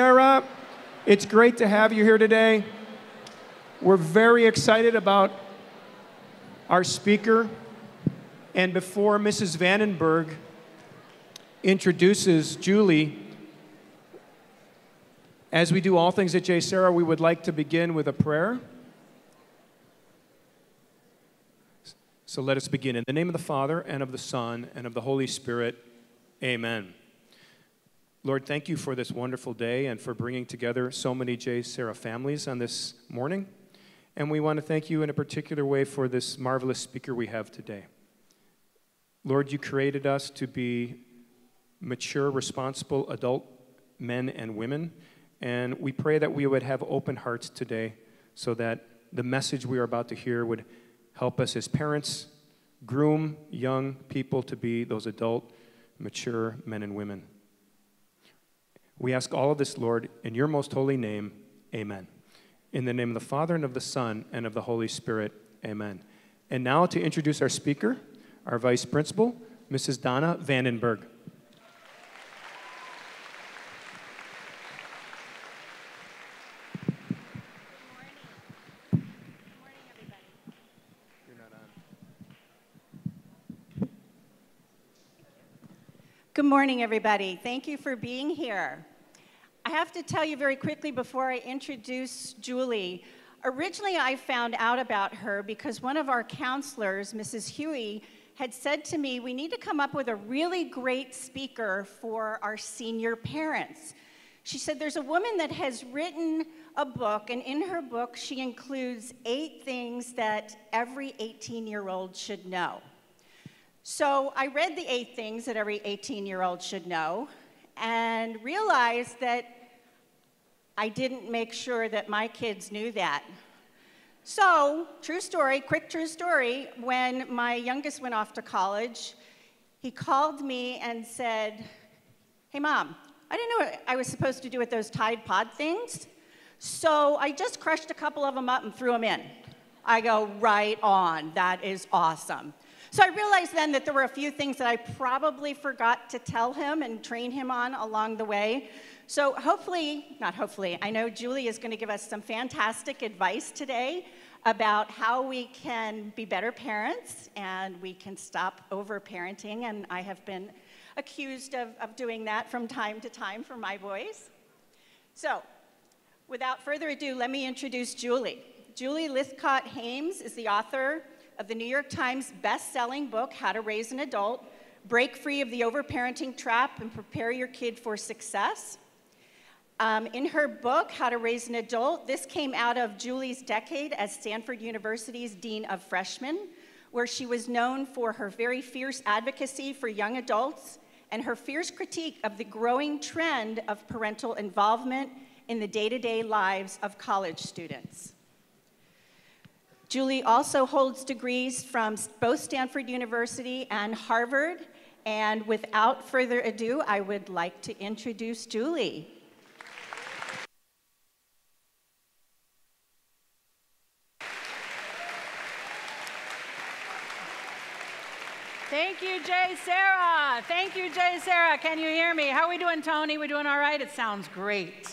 JSerra, it's great to have you here today. We're very excited about our speaker. And before Mrs. Vandenberg introduces Julie, as we do all things at JSerra, we would like to begin with a prayer. So let us begin. In the name of the Father, and of the Son, and of the Holy Spirit, amen. Lord, thank you for this wonderful day and for bringing together so many JSerra families on this morning. And we want to thank you in a particular way for this marvelous speaker we have today. Lord, you created us to be mature, responsible adult men and women. And we pray that we would have open hearts today so that the message we are about to hear would help us as parents groom young people to be those adult, mature men and women. We ask all of this, Lord, in your most holy name, amen. In the name of the Father, and of the Son, and of the Holy Spirit, amen. And now to introduce our speaker, our Vice Principal, Mrs. Donna Vandenberg. Good morning, everybody. Thank you for being here. I have to tell you very quickly before I introduce Julie. Originally, I found out about her because one of our counselors, Mrs. Huey, had said to me, we need to come up with a really great speaker for our senior parents. She said, there's a woman that has written a book, and in her book, she includes 8 things that every 18-year-old should know. So I read the 8 things that every 18-year-old should know and realized that I didn't make sure that my kids knew that. So, true story, quick true story, when my youngest went off to college, he called me and said, hey, Mom, I didn't know what I was supposed to do with those Tide Pod things, so I just crushed a couple of them up and threw them in. I go, right on, that is awesome. So I realized then that there were a few things that I probably forgot to tell him and train him on along the way. So hopefully, not hopefully, I know Julie is going to give us some fantastic advice today about how we can be better parents and we can stop overparenting. And I have been accused of doing that from time to time for my boys. So without further ado, let me introduce Julie. Julie Lythcott-Haims is the author of the New York Times best-selling book, How to Raise an Adult, Break Free of the Overparenting Trap and Prepare Your Kid for Success. In her book, How to Raise an Adult, this came out of Julie's decade as Stanford University's Dean of Freshmen, where she was known for her very fierce advocacy for young adults and her fierce critique of the growing trend of parental involvement in the day-to-day lives of college students. Julie also holds degrees from both Stanford University and Harvard. And without further ado, I would like to introduce Julie. Thank you, JSerra. Thank you, JSerra. Can you hear me? How are we doing, Tony? We doing all right? It sounds great.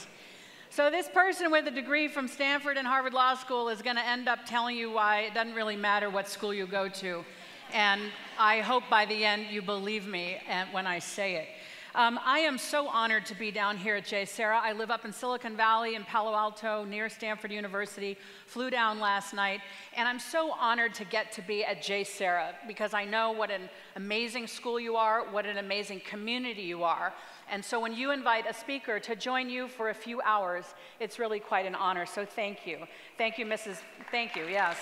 So this person with a degree from Stanford and Harvard Law School is going to end up telling you why it doesn't really matter what school you go to. And I hope by the end you believe me when I say it. I am so honored to be down here at JSerra. I live up in Silicon Valley in Palo Alto near Stanford University, flew down last night, and I'm so honored to get to be at JSerra because I know what an amazing school you are, what an amazing community you are. And so when you invite a speaker to join you for a few hours, it's really quite an honor. So thank you. Thank you, Mrs. Thank you, yes.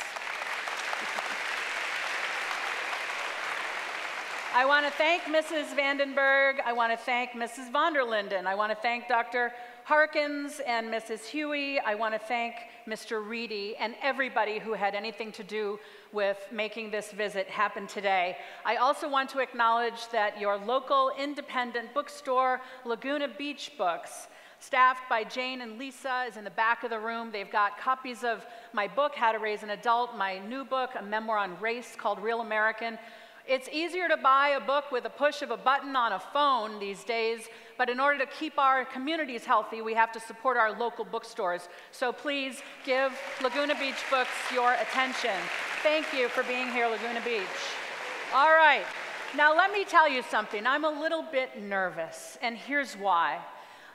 I want to thank Mrs. Vandenberg. I want to thank Mrs. von der Linden. I want to thank Dr. Harkins and Mrs. Huey. I want to thank Mr. Reedy and everybody who had anything to do with making this visit happen today. I also want to acknowledge that your local independent bookstore, Laguna Beach Books, staffed by Jane and Lisa, is in the back of the room. They've got copies of my book, How to Raise an Adult, my new book, a memoir on race called Real American. It's easier to buy a book with a push of a button on a phone these days, But in order to keep our communities healthy, we have to support our local bookstores. So please give Laguna Beach Books your attention. Thank you for being here, Laguna Beach. All right, now let me tell you something. I'm a little bit nervous, and here's why.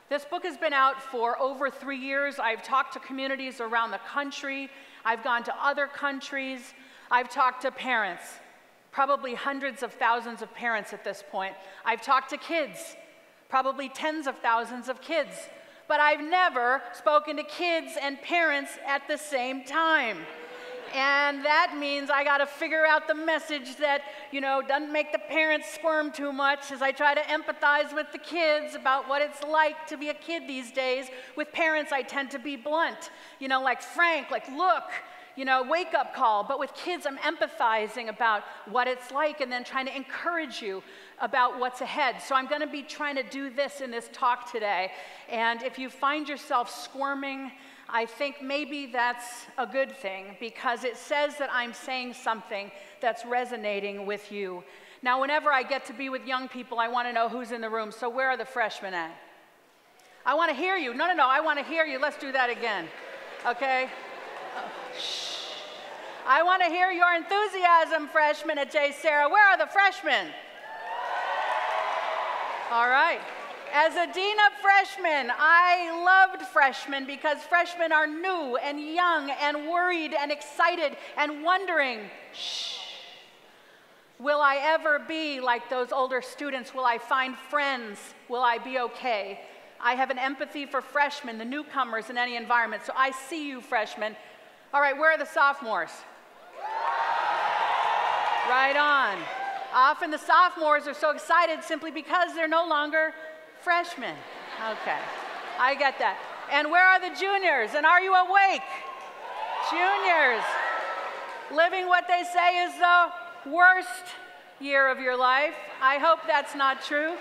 This book has been out for over 3 years. I've talked to communities around the country. I've gone to other countries. I've talked to parents, probably hundreds of thousands of parents at this point. I've talked to kids, probably tens of thousands of kids. But I've never spoken to kids and parents at the same time. And that means I got to figure out the message that, doesn't make the parents squirm too much as I try to empathize with the kids about what it's like to be a kid these days. With parents, I tend to be blunt, like frank, like look, wake up call. But with kids, I'm empathizing about what it's like and then trying to encourage you about what's ahead. So I'm going to be trying to do this in this talk today. And if you find yourself squirming, I think maybe that's a good thing, because it says that I'm saying something that's resonating with you. Now, whenever I get to be with young people, I want to know who's in the room. So where are the freshmen at? I want to hear you. No, I want to hear you. Let's do that again. Okay? Shh. I want to hear your enthusiasm, freshmen at JSerra. Where are the freshmen? All right. As a dean of freshmen, I loved freshmen because freshmen are new and young and worried and excited and wondering, shh, will I ever be like those older students? Will I find friends? Will I be okay? I have an empathy for freshmen, the newcomers in any environment. So I see you, freshmen. All right, where are the sophomores? Right on. Often the sophomores are so excited simply because they're no longer freshmen. Okay, I get that. And where are the juniors? And are you awake? Juniors, living what they say is the worst year of your life. I hope that's not true.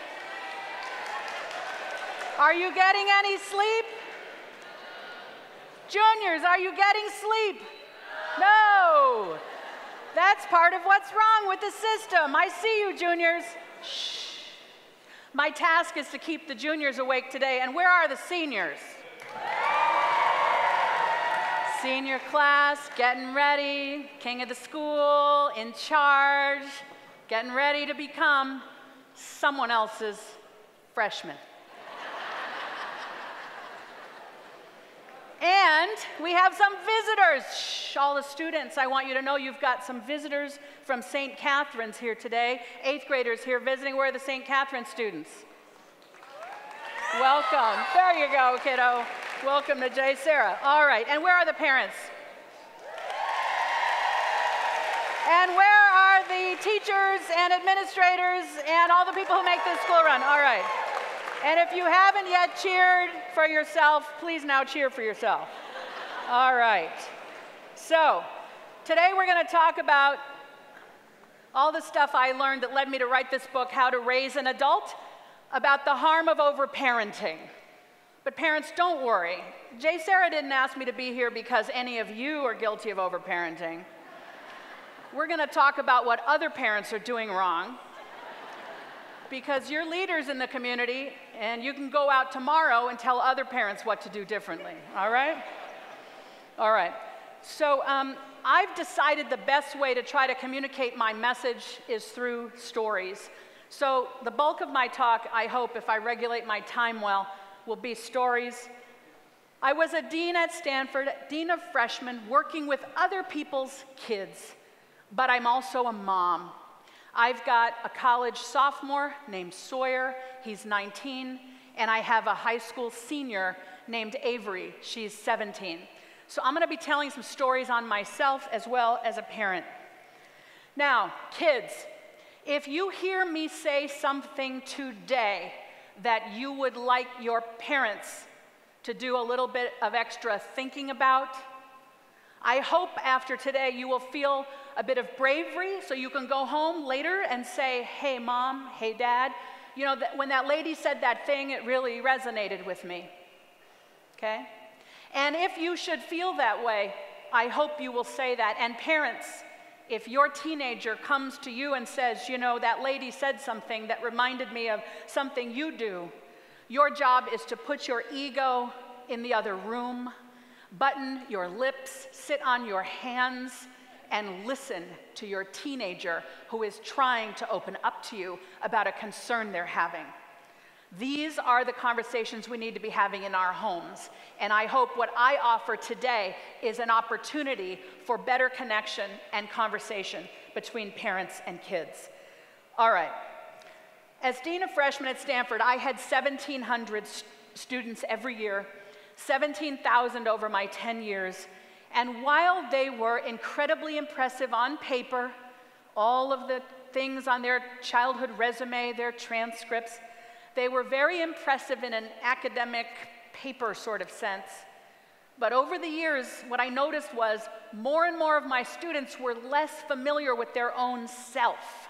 Are you getting any sleep? Juniors, are you getting sleep? No. That's part of what's wrong with the system. I see you, juniors. Shh. My task is to keep the juniors awake today. And where are the seniors? Senior class, getting ready, king of the school, in charge, getting ready to become someone else's freshman. And we have some visitors. Shh, all the students, I want you to know you've got some visitors from St. Catherine's here today. 8th graders here visiting. Where are the St. Catherine students? Welcome. There you go, kiddo. Welcome to JSerra. All right, and where are the parents? And where are the teachers and administrators and all the people who make this school run? All right. And if you haven't yet cheered for yourself, please now cheer for yourself. All right. So today we're going to talk about all the stuff I learned that led me to write this book, How to Raise an Adult, about the harm of overparenting. But parents, don't worry. JSerra didn't ask me to be here because any of you are guilty of overparenting. We're going to talk about what other parents are doing wrong, because you're leaders in the community, and you can go out tomorrow and tell other parents what to do differently, all right? All right. So I've decided the best way to try to communicate my message is through stories. So the bulk of my talk, I hope, if I regulate my time well, will be stories. I was a dean at Stanford, dean of freshmen, working with other people's kids, but I'm also a mom. I've got a college sophomore named Sawyer, he's 19, and I have a high school senior named Avery, she's 17. So I'm going to be telling some stories on myself as well as a parent. Now, kids, if you hear me say something today that you would like your parents to do a little bit of extra thinking about, I hope after today you will feel a bit of bravery so you can go home later and say, hey, Mom, hey, Dad, when that lady said that thing, it really resonated with me, okay? And if you should feel that way, I hope you will say that. And parents, if your teenager comes to you and says, that lady said something that reminded me of something you do, Your job is to put your ego in the other room, button your lips, sit on your hands, and listen to your teenager who is trying to open up to you about a concern they're having. These are the conversations we need to be having in our homes. And I hope what I offer today is an opportunity for better connection and conversation between parents and kids. All right. As Dean of Freshmen at Stanford, I had 1,700 students every year, 17,000 over my 10 years. And while they were incredibly impressive on paper, all of the things on their childhood resume, their transcripts, they were very impressive in an academic paper sort of sense. But over the years, what I noticed was more and more of my students were less familiar with their own self.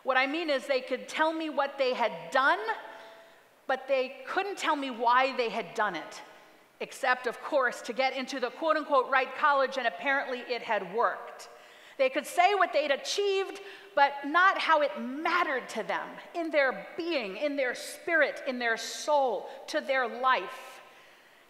What I mean is they could tell me what they had done, but they couldn't tell me why they had done it, except, of course, to get into the quote-unquote right college, and apparently it had worked. They could say what they'd achieved, but not how it mattered to them, in their being, in their spirit, in their soul, to their life.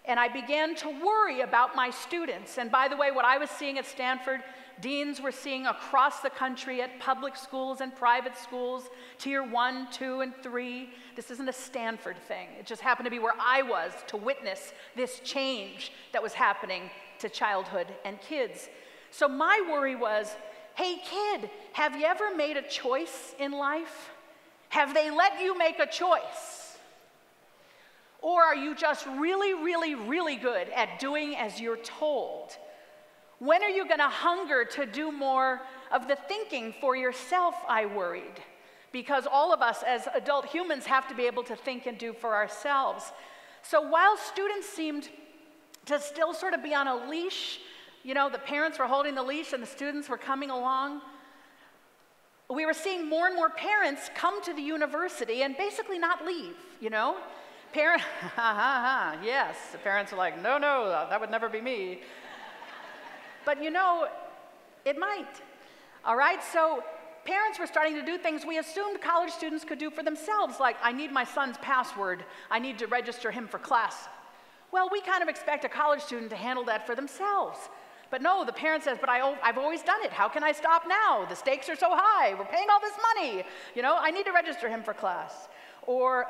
And I began to worry about my students. And by the way, what I was seeing at Stanford, deans were seeing across the country at public schools and private schools, tier 1, 2, and 3. This isn't a Stanford thing. It just happened to be where I was to witness this change that was happening to childhood and kids. So my worry was, hey kid, have you ever made a choice in life? Have they let you make a choice? Or are you just really, really, really good at doing as you're told? When are you going to hunger to do more of the thinking for yourself, I worried. Because all of us as adult humans have to be able to think and do for ourselves. So while students seemed to still sort of be on a leash, you know, the parents were holding the leash and the students were coming along, we were seeing more and more parents come to the university and basically not leave, you know? Yes, the parents are like, no, that would never be me. But you know, it might. All right, so parents were starting to do things we assumed college students could do for themselves, like, I need my son's password, I need to register him for class. Well, we kind of expect a college student to handle that for themselves. But no, the parent says, but I've always done it. How can I stop now? The stakes are so high. We're paying all this money. You know, I need to register him for class. Or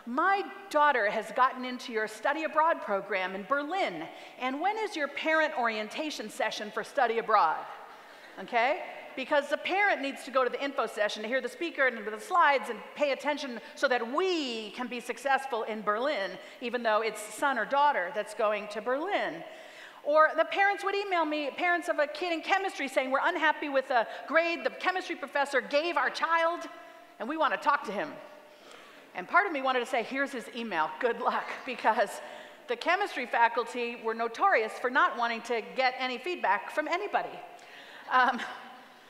my daughter has gotten into your study abroad program in Berlin. And when is your parent orientation session for study abroad? Okay? Because the parent needs to go to the info session to hear the speaker and the slides and pay attention so that we can be successful in Berlin, even though it's son or daughter that's going to Berlin. Or the parents would email me, parents of a kid in chemistry, saying, we're unhappy with a grade the chemistry professor gave our child, and we want to talk to him. And part of me wanted to say, here's his email, good luck, because the chemistry faculty were notorious for not wanting to get any feedback from anybody.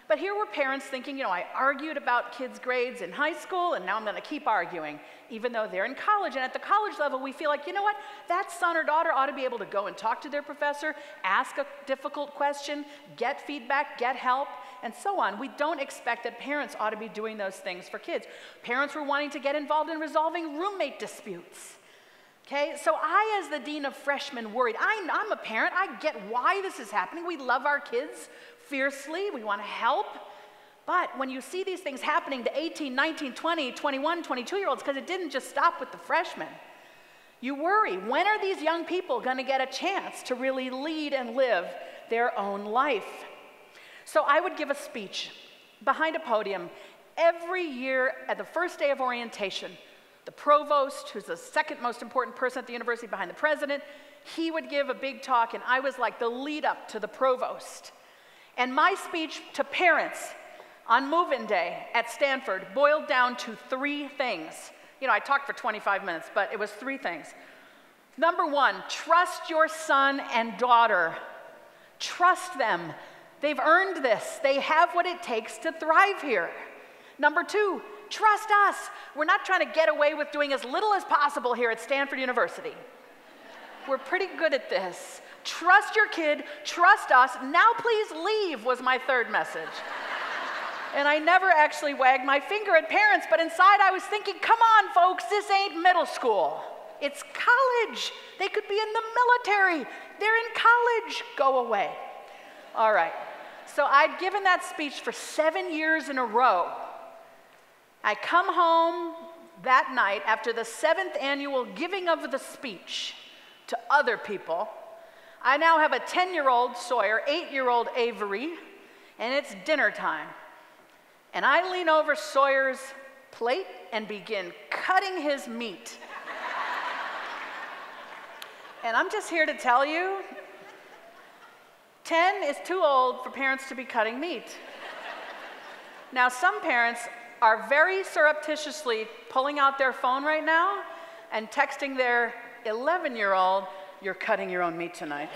But here were parents thinking, you know, I argued about kids' grades in high school, and now I'm going to keep arguing, even though they're in college. And at the college level, we feel like, you know what, that son or daughter ought to be able to go and talk to their professor, ask a difficult question, get feedback, get help, and so on. We don't expect that parents ought to be doing those things for kids. Parents were wanting to get involved in resolving roommate disputes. Okay, so I, as the dean of freshmen, worried. I'm a parent. I get why this is happening. We love our kids fiercely. We want to help. But when you see these things happening to 18, 19, 20, 21, 22-year-olds, because it didn't just stop with the freshmen, you worry. When are these young people going to get a chance to really lead and live their own life? So I would give a speech behind a podium every year at the first day of orientation. The provost, who's the second most important person at the university behind the president, he would give a big talk, and I was like the lead up to the provost. And my speech to parents on move-in day at Stanford boiled down to 3 things. You know, I talked for 25 minutes, but it was 3 things. Number 1, trust your son and daughter. Trust them. They've earned this. They have what it takes to thrive here. Number 2, trust us. We're not trying to get away with doing as little as possible here at Stanford University. We're pretty good at this. Trust your kid, trust us. Now please leave was my 3rd message. And I never actually wagged my finger at parents, but inside I was thinking, come on, folks, this ain't middle school. It's college. They could be in the military. They're in college. Go away. All right. So I'd given that speech for 7 years in a row. I come home that night after the 7th annual giving of the speech to other people. I now have a 10-year-old Sawyer, 8-year-old Avery, and it's dinner time. And I lean over Sawyer's plate and begin cutting his meat. And I'm just here to tell you, 10 is too old for parents to be cutting meat. Now, some parents are very surreptitiously pulling out their phone right now and texting their 11-year-old, "You're cutting your own meat tonight."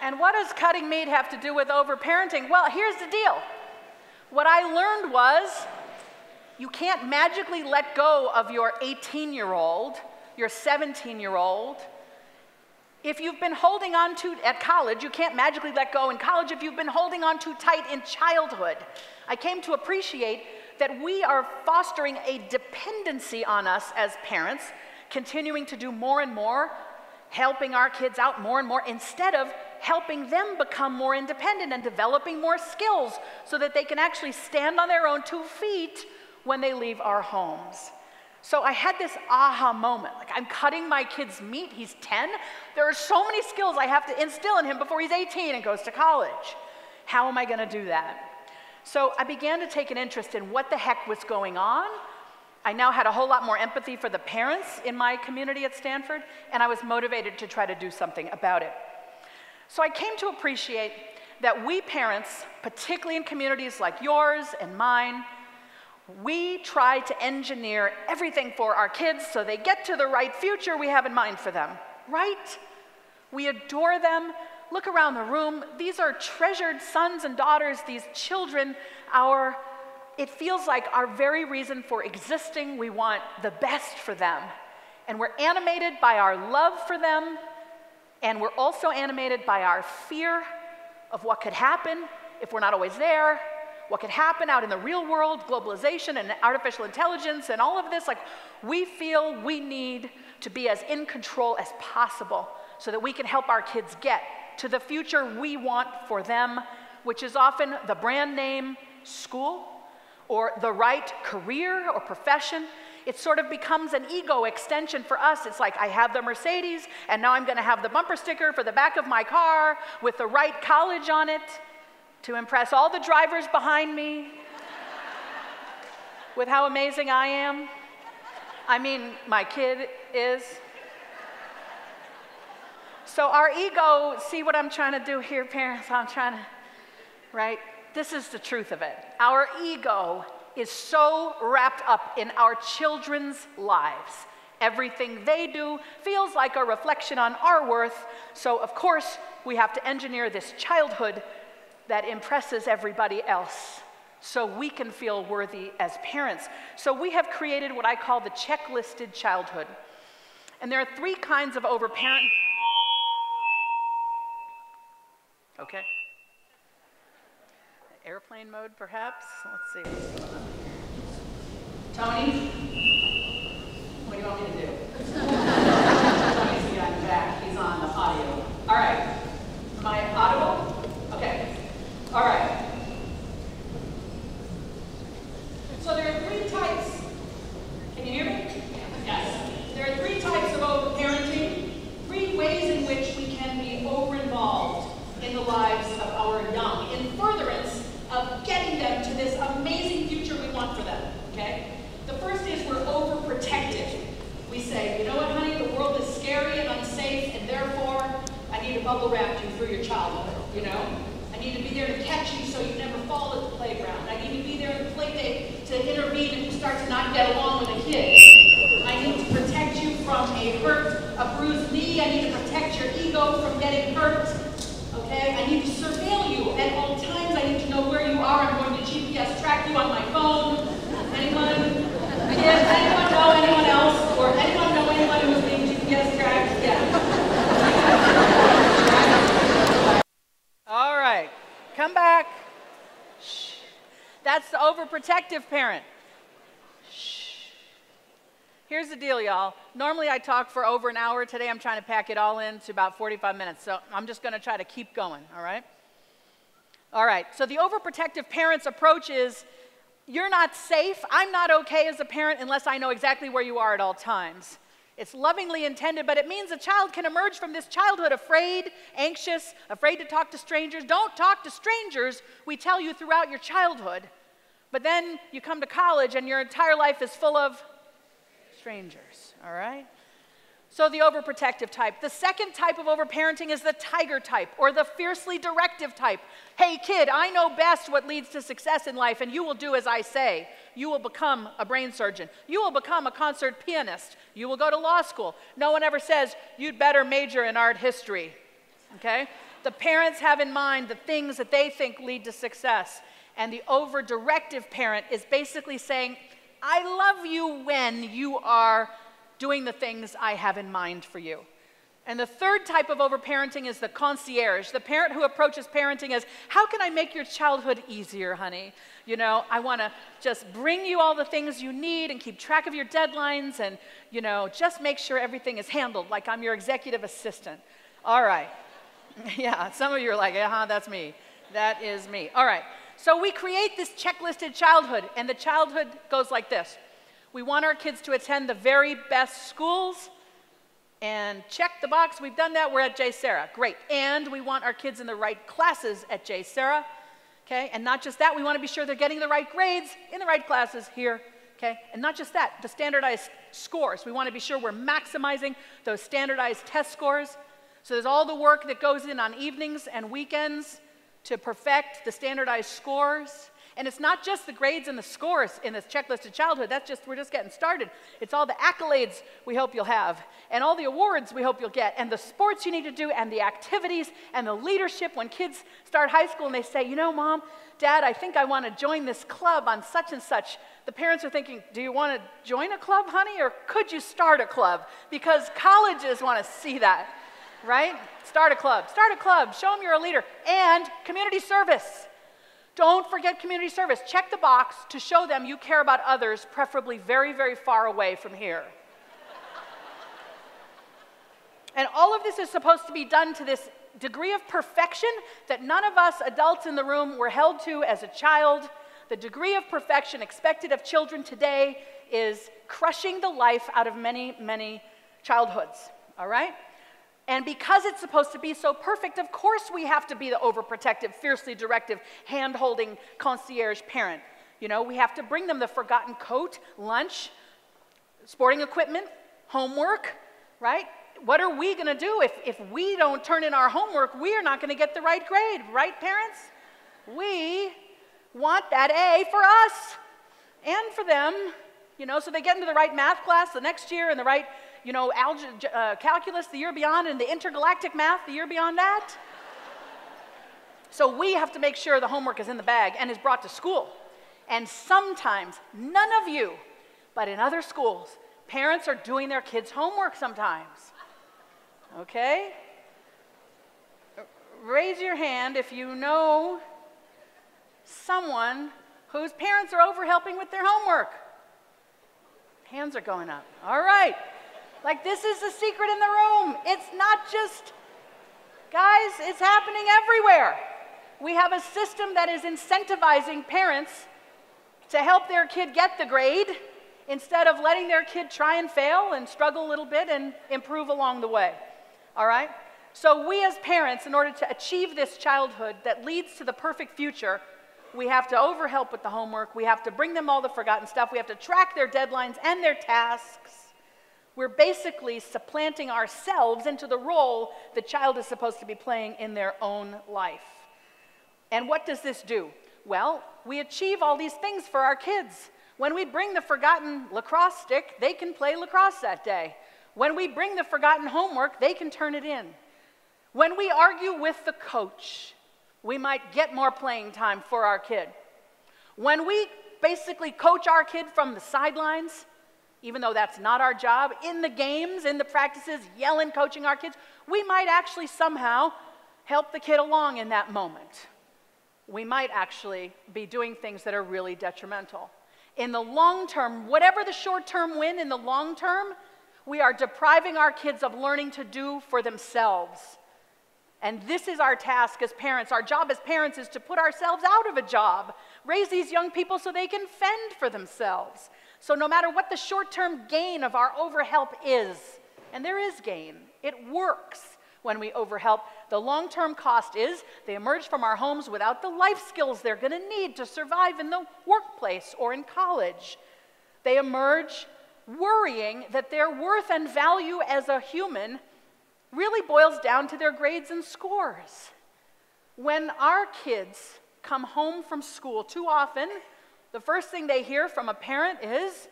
And what does cutting meat have to do with overparenting? Well, here's the deal. What I learned was you can't magically let go of your 18-year-old, your 17-year-old. If you've been holding on to, at college, you can't magically let go in college if you've been holding on too tight in childhood. I came to appreciate that we are fostering a dependency on us as parents, continuing to do more and more, helping our kids out more and more, instead of helping them become more independent and developing more skills so that they can actually stand on their own 2 feet when they leave our homes. So I had this aha moment, like I'm cutting my kid's meat, he's 10. There are so many skills I have to instill in him before he's 18 and goes to college. How am I gonna do that? So I began to take an interest in what the heck was going on. I now had a whole lot more empathy for the parents in my community at Stanford, and I was motivated to try to do something about it. So I came to appreciate that we parents, particularly in communities like yours and mine, we try to engineer everything for our kids so they get to the right future we have in mind for them, right? We adore them. Look around the room. These are treasured sons and daughters, these children, it feels like our very reason for existing. We want the best for them. And we're animated by our love for them, and we're also animated by our fear of what could happen if we're not always there, what could happen out in the real world, globalization and artificial intelligence and all of this. Like, we feel we need to be as in control as possible so that we can help our kids get to the future we want for them, which is often the brand name school or the right career or profession. It sort of becomes an ego extension for us. It's like, I have the Mercedes, and now I'm gonna have the bumper sticker for the back of my car with the right college on it to impress all the drivers behind me with how amazing I am. I mean, my kid is. So our ego, see what I'm trying to do here, parents? I'm trying to, right? This is the truth of it. Our ego is so wrapped up in our children's lives. Everything they do feels like a reflection on our worth. So of course, we have to engineer this childhood that impresses everybody else so we can feel worthy as parents. So we have created what I call the checklisted childhood. And there are 3 kinds of overparenting. Okay. Airplane mode, perhaps? Let's see what's going on. Tony? What do you want me to do? Tony's the guy in the back. He's on the audio. All right. Am I audible? Okay. All right. So there are 3 types. Can you hear me? Yes. There are 3 types of overparenting, 3 ways in which we can be over-involved in the lives of our young, in furtherance of getting them to this amazing future we want for them, okay? The first is we're overprotective. We say, you know what, honey, the world is scary and unsafe, and therefore, I need to bubble wrap you through your childhood, you know? I need to be there to catch you so you never fall at the playground. I need to be there at the play date to intervene if you start to not get along with a kid. I need to protect you from a hurt, a bruised knee. I need to protect your ego from getting hurt. Okay? I need to surveil you at all times. I need to know where you are. I'm going to GPS track you on my phone. Anyone? Yes, anyone know anyone else? Or anyone know anyone who's being GPS tracked? Yeah. All right. Come back. overprotective parent. Shh. Here's the deal, y'all. Normally I talk for over an hour. Today I'm trying to pack it all into about 45 minutes. So I'm just going to try to keep going, all right? All right, so the overprotective parent's approach is, you're not safe, I'm not okay as a parent unless I know exactly where you are at all times. It's lovingly intended, but it means a child can emerge from this childhood afraid, anxious, afraid to talk to strangers. Don't talk to strangers, we tell you throughout your childhood. But then you come to college and your entire life is full of strangers, all right? So the overprotective type. The second type of overparenting is the tiger type, or the fiercely directive type. Hey kid, I know best what leads to success in life, and you will do as I say. You will become a brain surgeon. You will become a concert pianist. You will go to law school. No one ever says, you'd better major in art history, okay? The parents have in mind the things that they think lead to success, and the over-directive parent is basically saying, I love you when you are doing the things I have in mind for you. And the third type of overparenting is the concierge, the parent who approaches parenting as, how can I make your childhood easier, honey? You know, I want to just bring you all the things you need and keep track of your deadlines and, you know, just make sure everything is handled like I'm your executive assistant. All right. Yeah, some of you are like, that's me. That is me. All right. So we create this checklisted childhood, and the childhood goes like this. We want our kids to attend the very best schools, and check the box, we've done that, we're at JSerra, great. And we want our kids in the right classes at JSerra, okay? And not just that, we want to be sure they're getting the right grades in the right classes here, okay? And not just that, the standardized scores. We want to be sure we're maximizing those standardized test scores. So there's all the work that goes in on evenings and weekends to perfect the standardized scores. And it's not just the grades and the scores in this checklisted childhood. We're just getting started. It's all the accolades we hope you'll have, and all the awards we hope you'll get, and the sports you need to do, and the activities, and the leadership. When kids start high school and they say, you know, Mom, Dad, I think I want to join this club on such and such. The parents are thinking, do you want to join a club, honey, or could you start a club? Because colleges want to see that, right? Start a club, show them you're a leader, and community service. Don't forget community service. Check the box to show them you care about others, preferably very, very far away from here. And all of this is supposed to be done to this degree of perfection that none of us adults in the room were held to as a child. The degree of perfection expected of children today is crushing the life out of many, many childhoods, all right? And because it's supposed to be so perfect, of course we have to be the overprotective, fiercely directive, hand-holding concierge parent. You know, we have to bring them the forgotten coat, lunch, sporting equipment, homework, right? What are we going to do if we don't turn in our homework? We are not going to get the right grade, right, parents? We want that A for us and for them, you know, so they get into the right math class the next year and the right, you know, calculus the year beyond, and the intergalactic math the year beyond that. So we have to make sure the homework is in the bag and is brought to school. And sometimes, none of you, but in other schools, parents are doing their kids' homework sometimes. Okay? Raise your hand if you know someone whose parents are over helping with their homework. Hands are going up. All right. Like, this is the secret in the room. It's not just, guys, it's happening everywhere. We have a system that is incentivizing parents to help their kid get the grade instead of letting their kid try and fail and struggle a little bit and improve along the way. All right? So we as parents, in order to achieve this childhood that leads to the perfect future, we have to overhelp with the homework. We have to bring them all the forgotten stuff. We have to track their deadlines and their tasks. We're basically supplanting ourselves into the role the child is supposed to be playing in their own life. And what does this do? Well, we achieve all these things for our kids. When we bring the forgotten lacrosse stick, they can play lacrosse that day. When we bring the forgotten homework, they can turn it in. When we argue with the coach, we might get more playing time for our kid. When we basically coach our kid from the sidelines, even though that's not our job, in the games, in the practices, yelling, coaching our kids, we might actually somehow help the kid along in that moment. we might actually be doing things that are really detrimental. In the long term, whatever the short-term win, in the long term, we are depriving our kids of learning to do for themselves. And this is our task as parents. Our job as parents is to put ourselves out of a job, raise these young people so they can fend for themselves. So no matter what the short-term gain of our overhelp is, and there is gain, it works when we overhelp. The long-term cost is they emerge from our homes without the life skills they're going to need to survive in the workplace or in college. They emerge worrying that their worth and value as a human really boils down to their grades and scores. When our kids come home from school, too often, the first thing they hear from a parent is,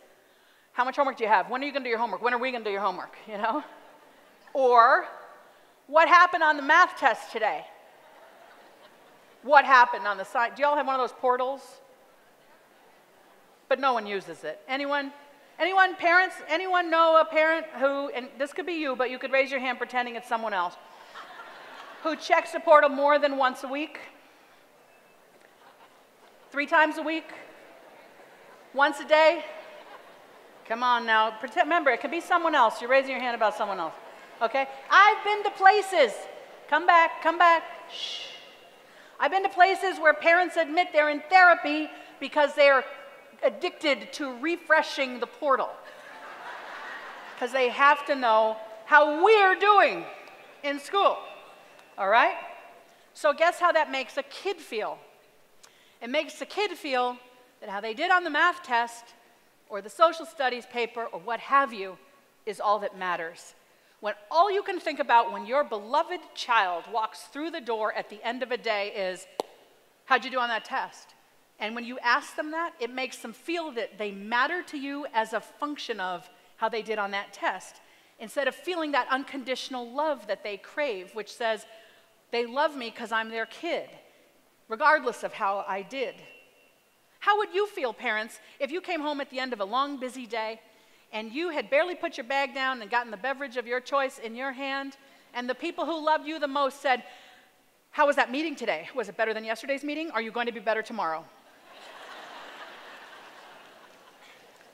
how much homework do you have? When are you going to do your homework? When are we going to do your homework? You know? Or, what happened on the math test today? What happened on the side? Do y'all have one of those portals? But no one uses it. Anyone? Anyone, parents? Anyone know a parent who, and this could be you, but you could raise your hand pretending it's someone else, who checks the portal more than once a week? 3 times a week? Once a day? Come on now. Remember, it could be someone else. You're raising your hand about someone else. Okay? I've been to places. Come back, come back. Shh. I've been to places where parents admit they're in therapy because they're addicted to refreshing the portal. Because they have to know how we're doing in school. All right? So guess how that makes a kid feel? It makes the kid feel that how they did on the math test or the social studies paper or what have you is all that matters. When all you can think about when your beloved child walks through the door at the end of a day is, how'd you do on that test? And when you ask them that, it makes them feel that they matter to you as a function of how they did on that test, instead of feeling that unconditional love that they crave, which says, they love me because I'm their kid, regardless of how I did. How would you feel, parents, if you came home at the end of a long, busy day and you had barely put your bag down and gotten the beverage of your choice in your hand, and the people who loved you the most said, how was that meeting today? Was it better than yesterday's meeting? Are you going to be better tomorrow?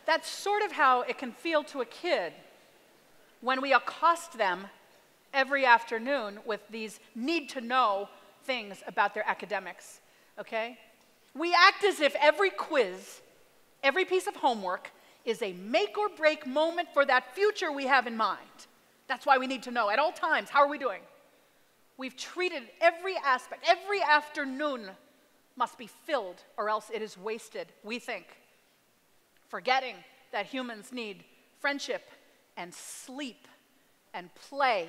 That's sort of how it can feel to a kid when we accost them every afternoon with these need-to-know things about their academics, okay? We act as if every quiz, every piece of homework is a make-or-break moment for that future we have in mind. That's why we need to know at all times, how are we doing? We've treated every aspect, every afternoon must be filled or else it is wasted, we think. Forgetting that humans need friendship and sleep and play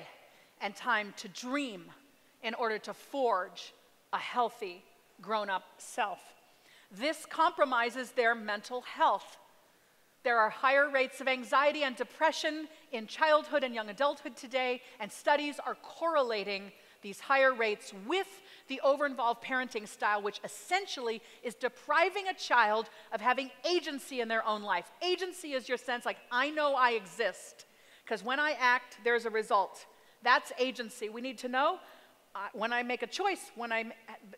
and time to dream in order to forge a healthy, grown-up self. This compromises their mental health. There are higher rates of anxiety and depression in childhood and young adulthood today, and studies are correlating these higher rates with the over-involved parenting style, which essentially is depriving a child of having agency in their own life. Agency is your sense like, I know I exist, because when I act, there's a result. That's agency. We need to know when I make a choice, when I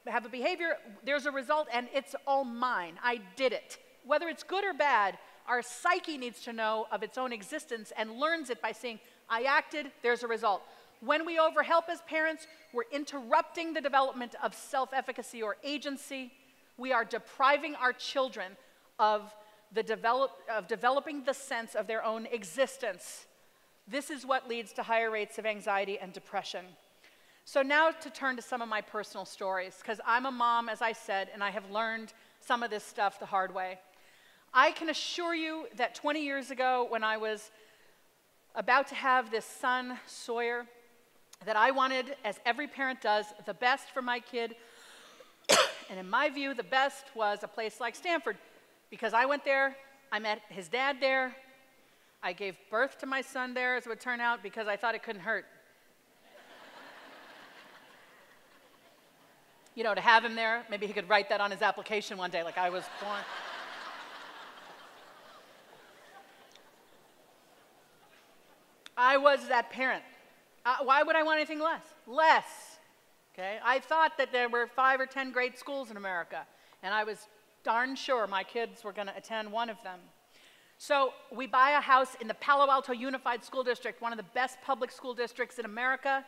have a behavior, there's a result, and it's all mine. I did it. Whether it's good or bad, our psyche needs to know of its own existence and learns it by saying, I acted, there's a result. When we overhelp as parents, we're interrupting the development of self-efficacy or agency. We are depriving our children of developing the sense of their own existence. This is what leads to higher rates of anxiety and depression. So now to turn to some of my personal stories, because I'm a mom, as I said, and I have learned some of this stuff the hard way. I can assure you that 20 years ago, when I was about to have this son, Sawyer, that I wanted, as every parent does, the best for my kid. And in my view, the best was a place like Stanford, because I went there, I met his dad there, I gave birth to my son there, as it would turn out, because I thought it couldn't hurt. You know, to have him there, maybe he could write that on his application one day, like I was born. I was that parent. Why would I want anything less? Less. Okay? I thought that there were 5 or 10 great schools in America, and I was darn sure my kids were going to attend one of them. So we buy a house in the Palo Alto Unified School District, one of the best public school districts in America.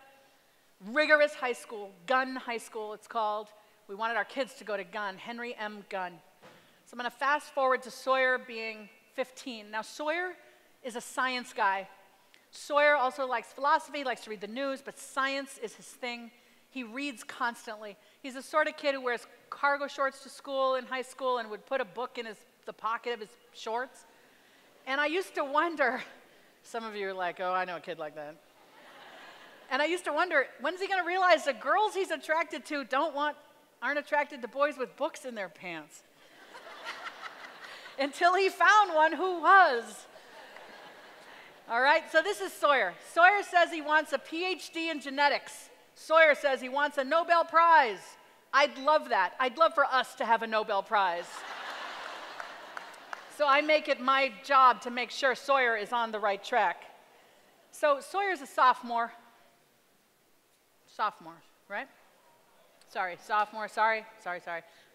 Rigorous high school, Gunn High School it's called. We wanted our kids to go to Gunn, Henry M. Gunn. So I'm going to fast forward to Sawyer being 15. Now Sawyer is a science guy. Sawyer also likes philosophy, likes to read the news, but science is his thing. He reads constantly. He's the sort of kid who wears cargo shorts to school in high school and would put a book in the pocket of his shorts. And I used to wonder, some of you are like, oh, I know a kid like that. And I used to wonder, when's he going to realize the girls he's attracted to aren't attracted to boys with books in their pants? Until he found one who was. All right, so this is Sawyer. Sawyer says he wants a PhD in genetics. Sawyer says he wants a Nobel Prize. I'd love that. I'd love for us to have a Nobel Prize. So I make it my job to make sure Sawyer is on the right track. So Sawyer's a sophomore. Sophomore, right? Sorry, sophomore, sorry.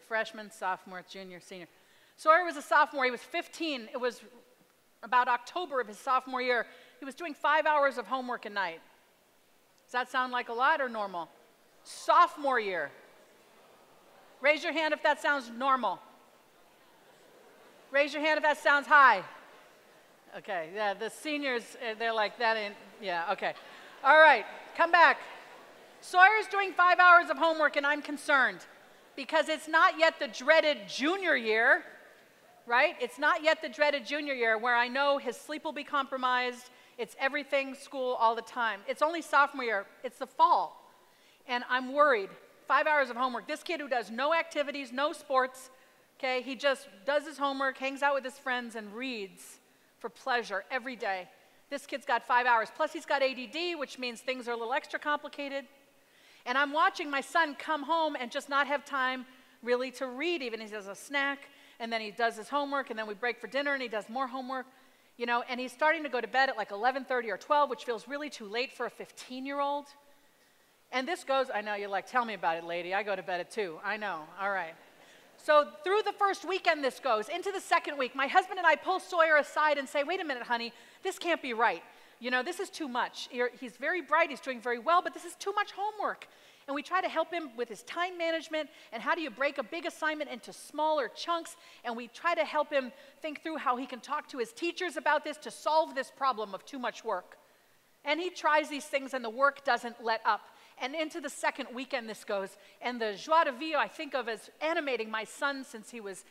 Freshman, sophomore, junior, senior. Sawyer was a sophomore. He was 15. It was about October of his sophomore year. He was doing 5 hours of homework a night. Does that sound like a lot or normal? Sophomore year. Raise your hand if that sounds normal. Raise your hand if that sounds high. Okay, yeah, the seniors, they're like, that ain't, yeah, okay. All right, come back. Sawyer's doing 5 hours of homework, and I'm concerned because it's not yet the dreaded junior year, right? It's not yet the dreaded junior year where I know his sleep will be compromised. It's everything school all the time. It's only sophomore year. It's the fall, and I'm worried. 5 hours of homework. This kid who does no activities, no sports, okay, he just does his homework, hangs out with his friends, and reads for pleasure every day. This kid's got 5 hours. Plus, he's got ADD, which means things are a little extra complicated. And I'm watching my son come home and just not have time really to read. Even he does a snack, and then he does his homework, and then we break for dinner, and he does more homework. You know, and he's starting to go to bed at like 11:30 or 12, which feels really too late for a 15-year-old. And this goes, I know, you're like, tell me about it, lady. I go to bed at 2. I know, all right. So through the first weekend this goes, into the second week, my husband and I pull Sawyer aside and say, wait a minute, honey, this can't be right. You know, this is too much. He's very bright, he's doing very well, but this is too much homework. And we try to help him with his time management and how do you break a big assignment into smaller chunks. And we try to help him think through how he can talk to his teachers about this to solve this problem of too much work. And he tries these things and the work doesn't let up. And into the second weekend this goes. And the joie de vivre I think of as animating my son since he was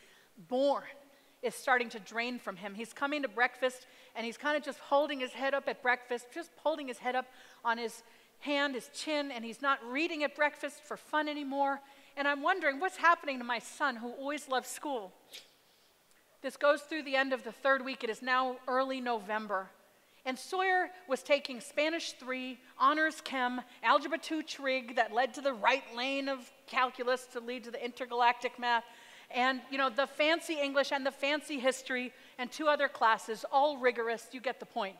born is starting to drain from him. He's coming to breakfast and he's kind of just holding his head up at breakfast, just holding his head up on his hand, his chin, and he's not reading at breakfast for fun anymore. And I'm wondering what's happening to my son who always loved school. This goes through the end of the third week. It is now early November. And Sawyer was taking Spanish 3, Honors Chem, Algebra 2 Trig that led to the right lane of calculus to lead to the intergalactic math, and you know, the fancy English and the fancy history and 2 other classes, all rigorous, you get the point.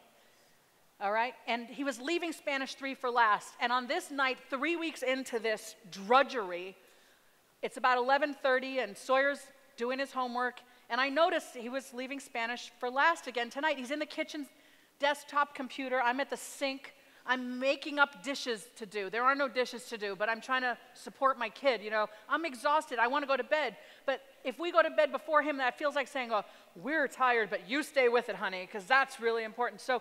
All right, and he was leaving Spanish 3 for last, and on this night, 3 weeks into this drudgery, it's about 11:30 and Sawyer's doing his homework, and I noticed he was leaving Spanish for last again tonight. He's in the kitchen desktop computer, I'm at the sink, I'm making up dishes to do. There are no dishes to do, but I'm trying to support my kid, you know. I'm exhausted, I want to go to bed, but if we go to bed before him, that feels like saying, oh, we're tired, but you stay with it, honey, because that's really important. So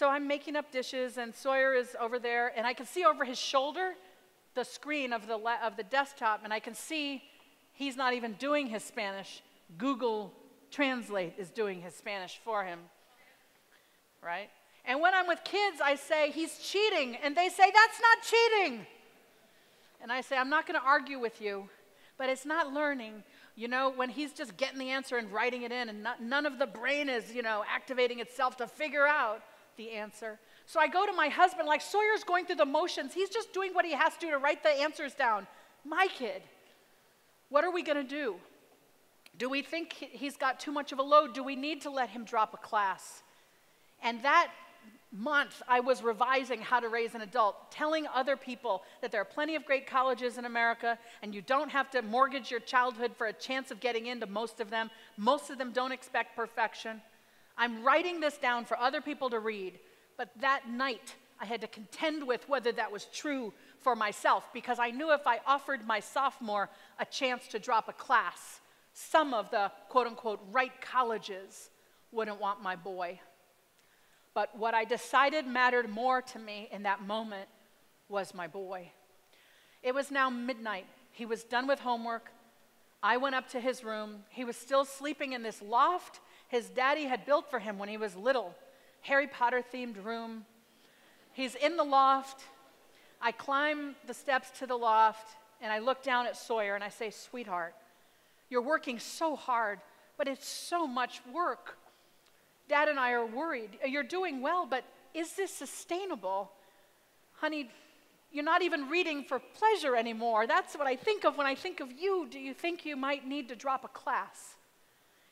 I'm making up dishes, and Sawyer is over there, and I can see over his shoulder the screen of the desktop, and I can see he's not even doing his Spanish. Google Translate is doing his Spanish for him. Right? And when I'm with kids, I say, he's cheating. And they say, that's not cheating. And I say, I'm not going to argue with you, but it's not learning. You know, when he's just getting the answer and writing it in, and none of the brain is, you know, activating itself to figure out the answer. So I go to my husband, like, Sawyer's going through the motions. He's just doing what he has to write the answers down. My kid, what are we going to do? Do we think he's got too much of a load? Do we need to let him drop a class? And that month, I was revising How to Raise an Adult, telling other people that there are plenty of great colleges in America, and you don't have to mortgage your childhood for a chance of getting into most of them. Most of them don't expect perfection. I'm writing this down for other people to read, but that night, I had to contend with whether that was true for myself, because I knew if I offered my sophomore a chance to drop a class, some of the quote-unquote right colleges wouldn't want my boy. But what I decided mattered more to me in that moment was my boy. It was now midnight. He was done with homework. I went up to his room. He was still sleeping in this loft his daddy had built for him when he was little, Harry Potter-themed room. He's in the loft. I climb the steps to the loft, and I look down at Sawyer, and I say, "Sweetheart, you're working so hard, but it's so much work. Dad and I are worried. You're doing well, but is this sustainable? Honey, you're not even reading for pleasure anymore. That's what I think of when I think of you. Do you think you might need to drop a class?"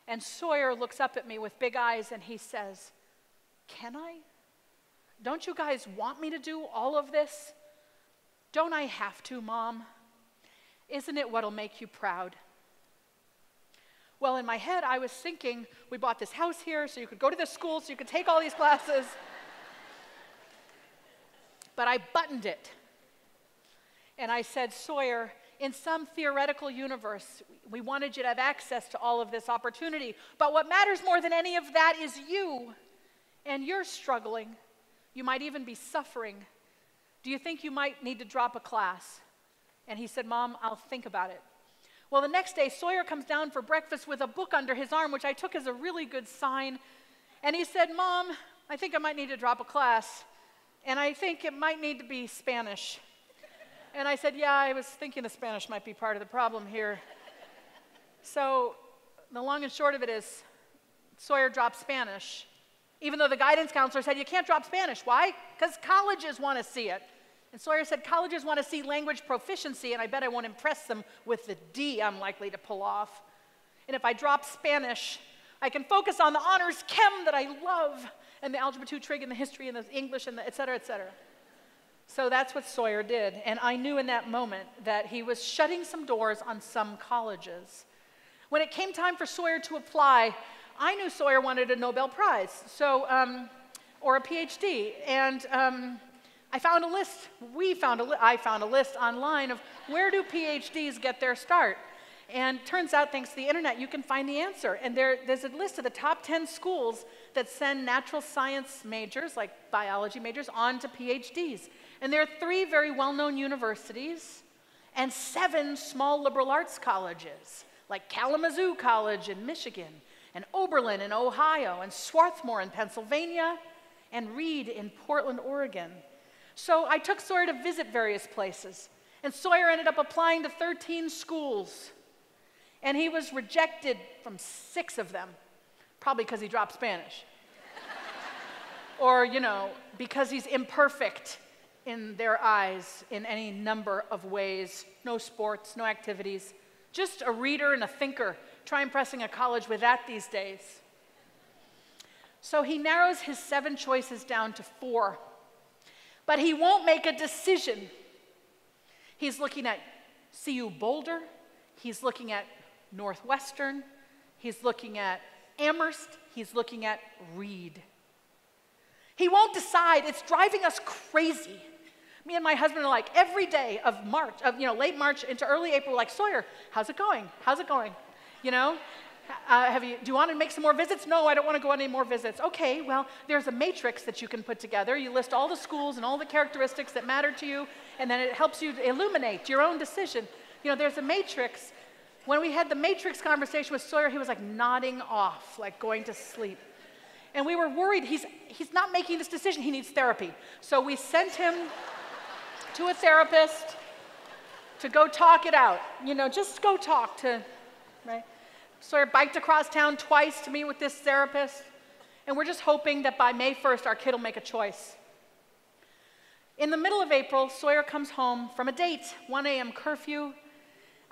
And Sawyer looks up at me with big eyes, and he says, "Can I? Don't you guys want me to do all of this? Don't I have to, Mom? Isn't it what'll make you proud?" Well, in my head, I was thinking, we bought this house here so you could go to this school, so you could take all these classes. But I buttoned it. And I said, "Sawyer, in some theoretical universe, we wanted you to have access to all of this opportunity. But what matters more than any of that is you. And you're struggling. You might even be suffering. Do you think you might need to drop a class?" And he said, "Mom, I'll think about it." Well, the next day, Sawyer comes down for breakfast with a book under his arm, which I took as a really good sign. And he said, "Mom, I think I might need to drop a class. And I think it might need to be Spanish." And I said, "Yeah, I was thinking the Spanish might be part of the problem here." So the long and short of it is, Sawyer dropped Spanish, even though the guidance counselor said, "You can't drop Spanish." Why? Because colleges want to see it. And Sawyer said, "Colleges want to see language proficiency, and I bet I won't impress them with the D I'm likely to pull off. And if I drop Spanish, I can focus on the honors chem that I love, and the algebra 2 trig, and the history, and the English, and the et cetera, et cetera." So that's what Sawyer did. And I knew in that moment that he was shutting some doors on some colleges. When it came time for Sawyer to apply, I knew Sawyer wanted a Nobel Prize, or a PhD. And I found a list. I found a list online of where do PhDs get their start. And turns out, thanks to the internet, you can find the answer. And there's a list of the top 10 schools that send natural science majors, like biology majors, on to PhDs. And there are 3 very well-known universities and 7 small liberal arts colleges, like Kalamazoo College in Michigan, and Oberlin in Ohio, and Swarthmore in Pennsylvania, and Reed in Portland, Oregon. So I took Sawyer to visit various places. And Sawyer ended up applying to 13 schools. And he was rejected from 6 of them, probably because he dropped Spanish. Or, because he's imperfect in their eyes in any number of ways. No sports, no activities. Just a reader and a thinker. Try impressing a college with that these days. So he narrows his 7 choices down to 4. But he won't make a decision. He's looking at CU Boulder. He's looking at Northwestern. He's looking at Amherst. He's looking at Reed. He won't decide. It's driving us crazy. Me and my husband are like, every day of March, late March into early April, like, "Sawyer, how's it going? How's it going? Do you want to make some more visits?" "No, I don't want to go on any more visits." "Okay, well, there's a matrix that you can put together. You list all the schools and all the characteristics that matter to you, and then it helps you illuminate your own decision. There's a matrix." When we had the matrix conversation with Sawyer, he was like nodding off, like going to sleep. And we were worried, he's not making this decision, he needs therapy. So we sent him to a therapist to go talk it out. Just go talk to, right? Sawyer biked across town twice to meet with this therapist, and we're just hoping that by May 1st, our kid will make a choice. In the middle of April, Sawyer comes home from a date, 1 a.m. curfew.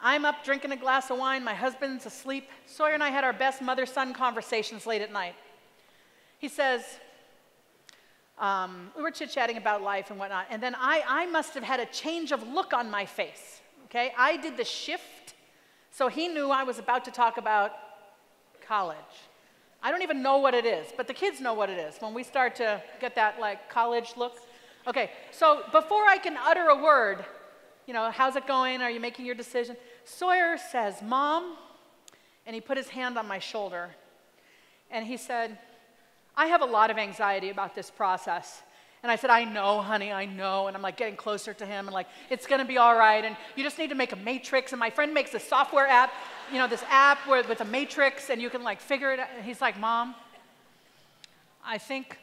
I'm up drinking a glass of wine, my husband's asleep. Sawyer and I had our best mother-son conversations late at night. He says, We were chit-chatting about life and whatnot, and then I must have had a change of look on my face, okay? I did the shift, so he knew I was about to talk about college. I don't even know what it is, but the kids know what it is when we start to get that, like, college look. Okay, so before I can utter a word, you know, how's it going? Are you making your decision? Sawyer says, Mom, and he put his hand on my shoulder, and he said, I have a lot of anxiety about this process. And I said, I know, honey, I know. And I'm like getting closer to him and like, it's gonna be all right. And you just need to make a matrix. And my friend makes a software app, you know, this app with a matrix and you can like figure it out. And he's like, Mom, I think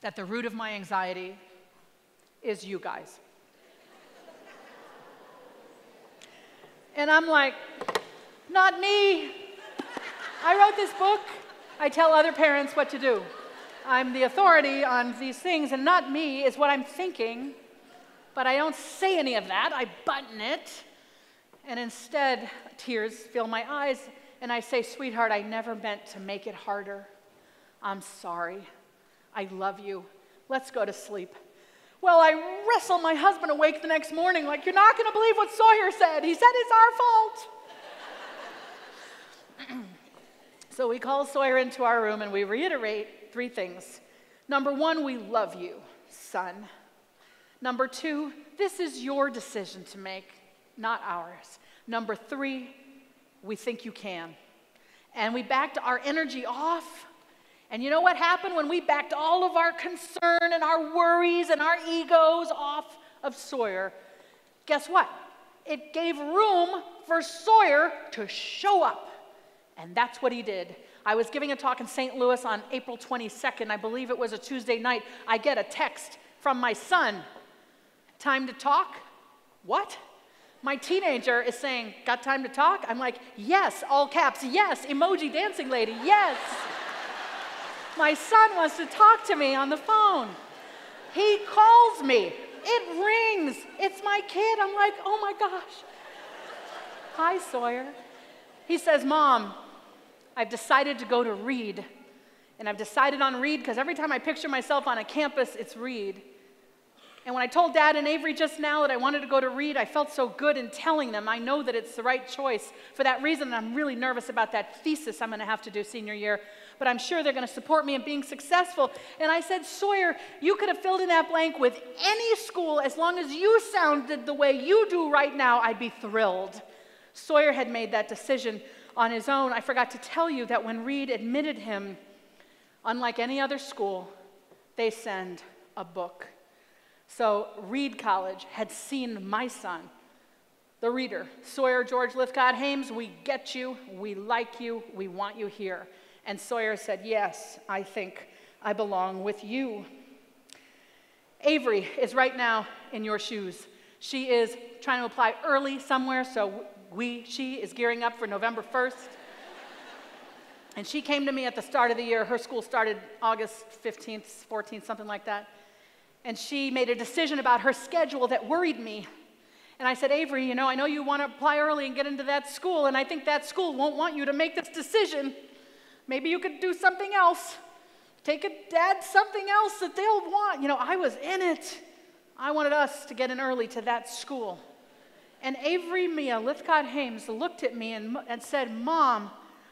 that the root of my anxiety is you guys. And I'm like, not me. I wrote this book. I tell other parents what to do. I'm the authority on these things, and not me is what I'm thinking, but I don't say any of that. I button it, and instead, tears fill my eyes, and I say, sweetheart, I never meant to make it harder. I'm sorry. I love you. Let's go to sleep. Well, I wrestle my husband awake the next morning like, you're not going to believe what Sawyer said. He said it's our fault. So we call Sawyer into our room and we reiterate 3 things. Number 1, we love you, son. Number 2, this is your decision to make, not ours. Number 3, we think you can. And we backed our energy off. And you know what happened when we backed all of our concern and our worries and our egos off of Sawyer? Guess what? It gave room for Sawyer to show up. And that's what he did. I was giving a talk in St. Louis on April 22nd. I believe it was a Tuesday night. I get a text from my son. Time to talk? What? My teenager is saying, got time to talk? I'm like, yes, all caps, yes, emoji dancing lady, yes. My son wants to talk to me on the phone. He calls me. It rings. It's my kid. I'm like, oh my gosh. Hi, Sawyer. He says, Mom, I've decided to go to Reed. And I've decided on Reed because every time I picture myself on a campus, it's Reed. And when I told Dad and Avery just now that I wanted to go to Reed, I felt so good in telling them. I know that it's the right choice. For that reason, I'm really nervous about that thesis I'm going to have to do senior year. But I'm sure they're going to support me in being successful. And I said, Sawyer, you could have filled in that blank with any school as long as you sounded the way you do right now. I'd be thrilled. Sawyer had made that decision on his own. I forgot to tell you that when Reed admitted him, unlike any other school, they send a book. So Reed College had seen my son, the reader, Sawyer George Lythcott-Haims. We get you, we like you, we want you here. And Sawyer said, yes, I think I belong with you. Avery is right now in your shoes. She is trying to apply early somewhere, so she is gearing up for November 1st. And she came to me at the start of the year. Her school started August 15th, 14th, something like that. And she made a decision about her schedule that worried me. And I said, Avery, you know, I know you want to apply early and get into that school, and I think that school won't want you to make this decision. Maybe you could do something else. Take a dad something else that they'll want. You know, I was in it. I wanted us to get in early to that school. And Avery Mia Lythcott-Haims looked at me and said, Mom,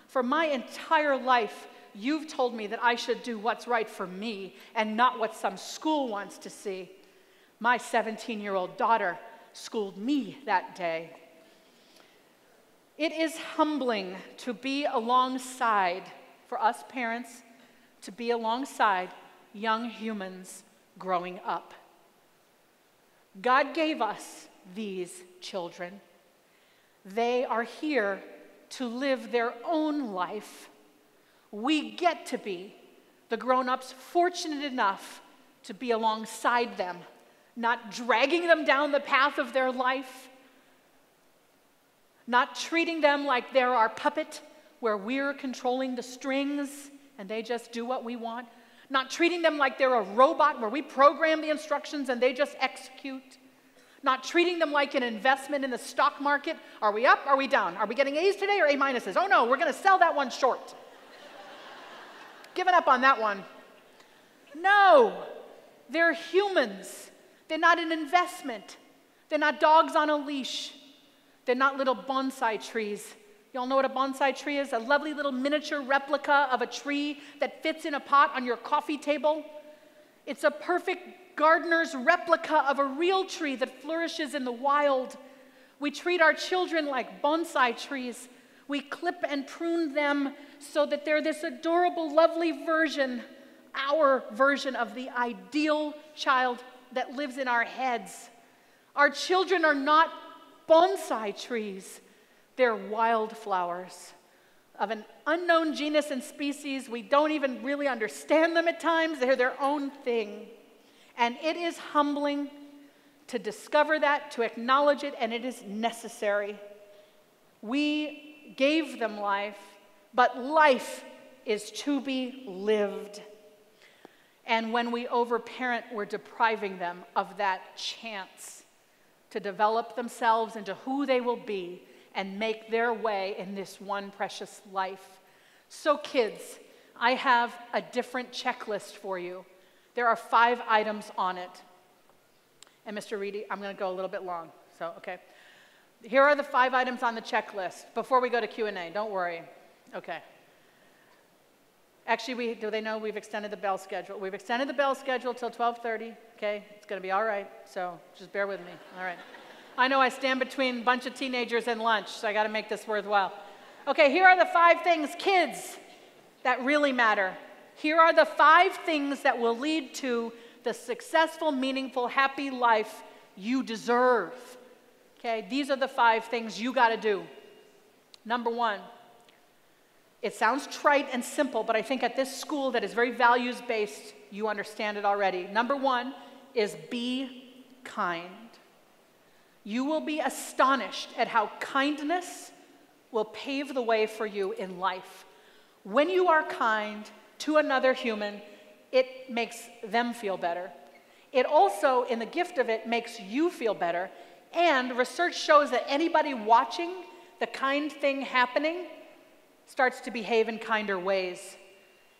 for my entire life, you've told me that I should do what's right for me and not what some school wants to see. My 17-year-old daughter schooled me that day. It is humbling to be alongside, for us parents, to be alongside young humans growing up. God gave us these children. They are here to live their own life. We get to be the grown-ups fortunate enough to be alongside them, not dragging them down the path of their life, not treating them like they're our puppet where we're controlling the strings and they just do what we want, not treating them like they're a robot where we program the instructions and they just execute, not treating them like an investment in the stock market. Are we up? Are we down? Are we getting A's today or A minuses? Oh no, we're going to sell that one short. Giving up on that one. No, They're humans. They're not an investment. They're not dogs on a leash. They're not little bonsai trees. Y'all know what a bonsai tree is? A lovely little miniature replica of a tree that fits in a pot on your coffee table. It's a perfect gardener's replica of a real tree that flourishes in the wild. We treat our children like bonsai trees. We clip and prune them so that they're this adorable, lovely version, our version of the ideal child that lives in our heads. Our children are not bonsai trees. They're wildflowers of an unknown genus and species. We don't even really understand them at times. They're their own thing. And it is humbling to discover that, to acknowledge it, and it is necessary. We gave them life, but life is to be lived. And when we overparent, we're depriving them of that chance to develop themselves into who they will be and make their way in this one precious life. So kids, I have a different checklist for you. There are 5 items on it. And Mr. Reedy, I'm going to go a little bit long, so okay. Here are the 5 items on the checklist before we go to Q&A. Don't worry. Okay. Actually, do they know we've extended the bell schedule? We've extended the bell schedule till 12:30, okay? It's going to be all right, so just bear with me, all right? I know I stand between a bunch of teenagers and lunch, so I got to make this worthwhile. Okay, here are the 5 things, kids, that really matter. Here are the 5 things that will lead to the successful, meaningful, happy life you deserve. Okay, these are the 5 things you got to do. Number 1, it sounds trite and simple, but I think at this school that is very values-based, you understand it already. Number 1 is be kind. You will be astonished at how kindness will pave the way for you in life. When you are kind to another human, it makes them feel better. It also, in the gift of it, makes you feel better. And research shows that anybody watching the kind thing happening starts to behave in kinder ways.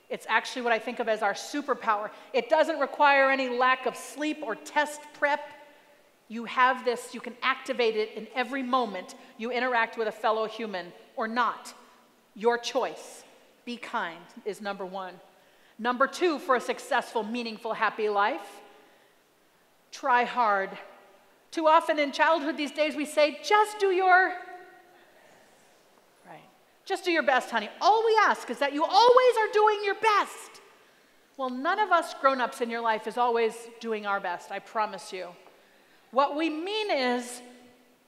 It's actually what I think of as our superpower. It doesn't require any lack of sleep or test prep. You have this, you can activate it in every moment you interact with a fellow human or not. Your choice. Be kind is number 1. Number 2, for a successful, meaningful, happy life, try hard. Too often in childhood these days we say, just do your Just do your best, honey. All we ask is that you always are doing your best. Well, none of us grown-ups in your life is always doing our best, I promise you. What we mean is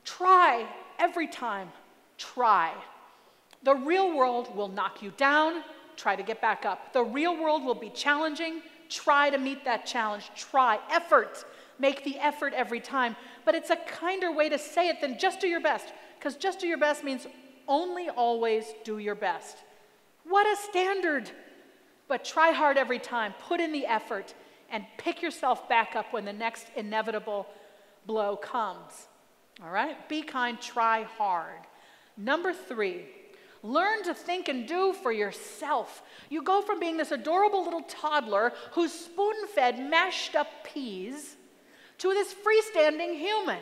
try every time. Try. The real world will knock you down. Try to get back up. The real world will be challenging. Try to meet that challenge. Try. Effort. Make the effort every time. But it's a kinder way to say it than just do your best, because just do your best means only always do your best. What a standard! But try hard every time. Put in the effort and pick yourself back up when the next inevitable blow comes. All right? Be kind, try hard. Number 3, learn to think and do for yourself. You go from being this adorable little toddler who's spoon-fed mashed up peas to this freestanding human.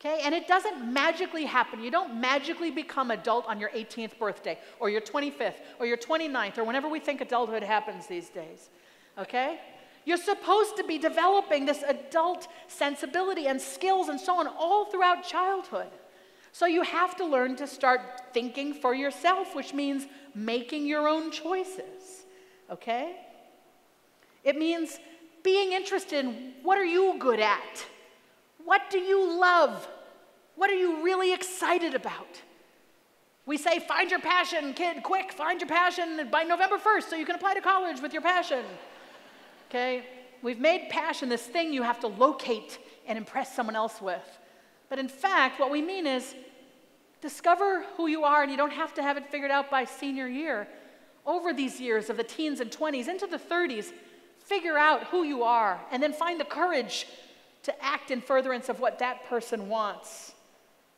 Okay? And it doesn't magically happen. You don't magically become adult on your 18th birthday or your 25th or your 29th or whenever we think adulthood happens these days. Okay? You're supposed to be developing this adult sensibility and skills and so on all throughout childhood. So you have to learn to start thinking for yourself, which means making your own choices. Okay? It means being interested in what are you good at? What do you love? What are you really excited about? We say, find your passion, kid, quick, find your passion by November 1st so you can apply to college with your passion. Okay? We've made passion this thing you have to locate and impress someone else with. But in fact, what we mean is discover who you are, and you don't have to have it figured out by senior year. Over these years of the teens and 20s into the 30s, figure out who you are, and then find the courage to act in furtherance of what that person wants.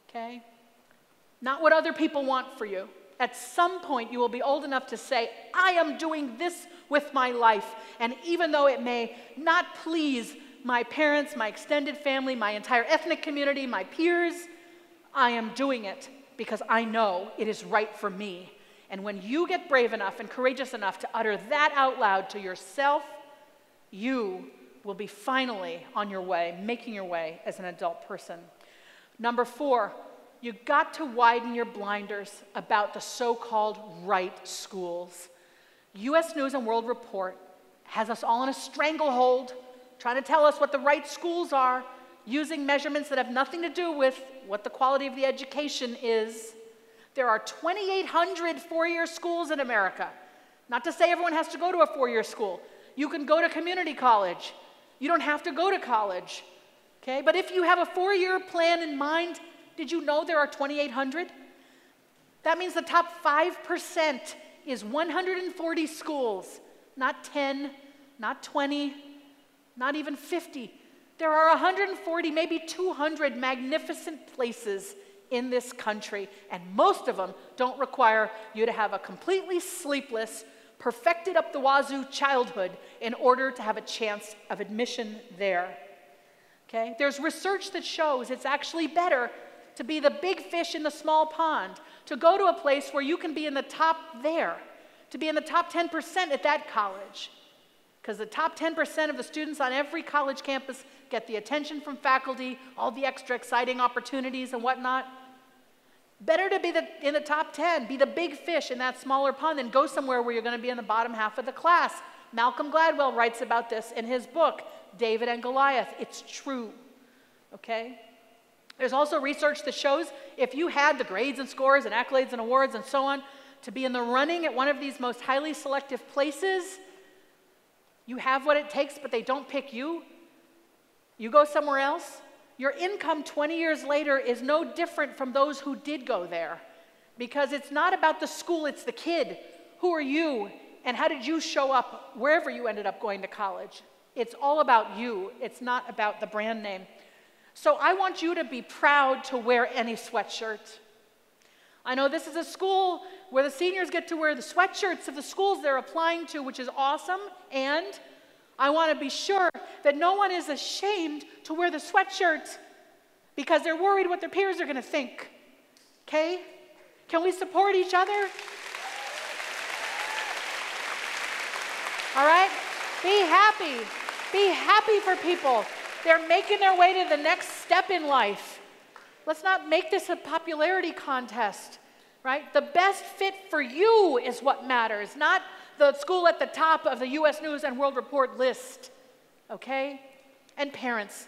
Okay? Not what other people want for you. At some point, you will be old enough to say, I am doing this with my life. And even though it may not please my parents, my extended family, my entire ethnic community, my peers, I am doing it because I know it is right for me. And when you get brave enough and courageous enough to utter that out loud to yourself, you will be finally on your way, making your way as an adult person. Number 4, you got to widen your blinders about the so-called right schools. U.S. News and World Report has us all in a stranglehold, trying to tell us what the right schools are, using measurements that have nothing to do with what the quality of the education is. There are 2,800 four-year schools in America. Not to say everyone has to go to a four-year school. You can go to community college. You don't have to go to college. Okay? But if you have a four-year plan in mind, did you know there are 2,800? That means the top 5% is 140 schools, not 10, not 20, not even 50. There are 140, maybe 200 magnificent places in this country, and most of them don't require you to have a completely sleepless, perfected up the wazoo childhood in order to have a chance of admission there. Okay? There's research that shows it's actually better to be the big fish in the small pond, to go to a place where you can be in the top there, to be in the top 10% at that college. Because the top 10% of the students on every college campus get the attention from faculty, all the extra exciting opportunities and whatnot. Better to be in the top 10, be the big fish in that smaller pond than go somewhere where you're going to be in the bottom half of the class. Malcolm Gladwell writes about this in his book, David and Goliath. It's true, okay? There's also research that shows if you had the grades and scores and accolades and awards and so on to be in the running at one of these most highly selective places, you have what it takes, but they don't pick you. You go somewhere else. Your income 20 years later is no different from those who did go there, because it's not about the school, it's the kid. Who are you, and how did you show up wherever you ended up going to college? It's all about you. It's not about the brand name. So I want you to be proud to wear any sweatshirt. I know this is a school where the seniors get to wear the sweatshirts of the schools they're applying to, which is awesome, and I want to be sure that no one is ashamed to wear the sweatshirt because they're worried what their peers are going to think. Okay? Can we support each other? All right? Be happy. Be happy for people. They're making their way to the next step in life. Let's not make this a popularity contest, right? The best fit for you is what matters, not the school at the top of the U.S. News and World Report list, okay? And parents,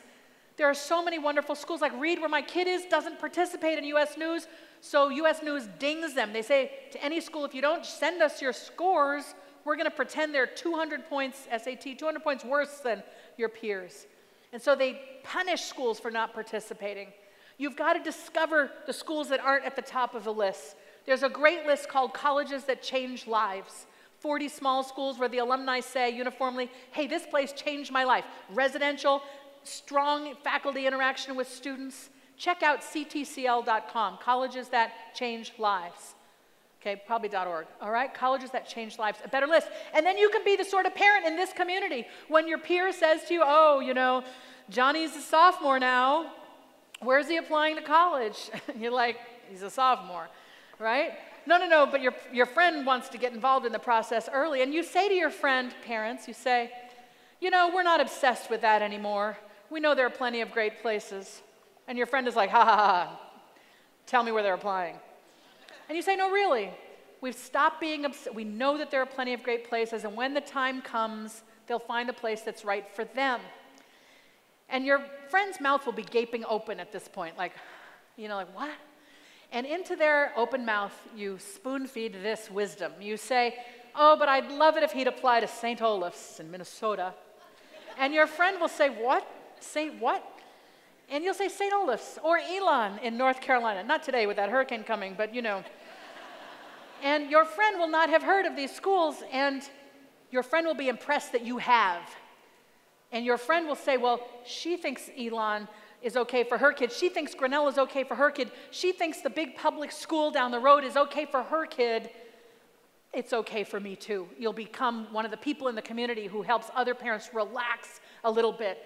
there are so many wonderful schools, like Reed, where my kid is, doesn't participate in U.S. News, so U.S. News dings them. They say to any school, if you don't send us your scores, we're going to pretend they're 200 points, SAT, 200 points worse than your peers. And so they punish schools for not participating. You've got to discover the schools that aren't at the top of the list. There's a great list called Colleges That Change Lives. 40 small schools where the alumni say uniformly, hey, this place changed my life. Residential, strong faculty interaction with students. Check out ctcl.com, Colleges That Change Lives. Okay, probably .org, all right? Colleges That Change Lives, a better list. And then you can be the sort of parent in this community when your peer says to you, oh, you know, Johnny's a sophomore now. Where's he applying to college? You're like, he's a sophomore, right? No, but your friend wants to get involved in the process early. And you say to your friend, parents, you say, you know, we're not obsessed with that anymore. We know there are plenty of great places. And your friend is like, ha, ha, ha, tell me where they're applying. And you say, no, really, we've stopped being obsessed. We know that there are plenty of great places, and when the time comes, they'll find the place that's right for them. And your friend's mouth will be gaping open at this point, like, you know, like, what? And into their open mouth, you spoon feed this wisdom. You say, oh, but I'd love it if he'd apply to St. Olaf's in Minnesota. And your friend will say, what? St. what? And you'll say St. Olaf's or Elon in North Carolina. Not today with that hurricane coming, but you know. And your friend will not have heard of these schools, and your friend will be impressed that you have. And your friend will say, well, she thinks Elon, is okay for her kid. She thinks Grinnell is okay for her kid. She thinks the big public school down the road is okay for her kid. It's okay for me too. You'll become one of the people in the community who helps other parents relax a little bit,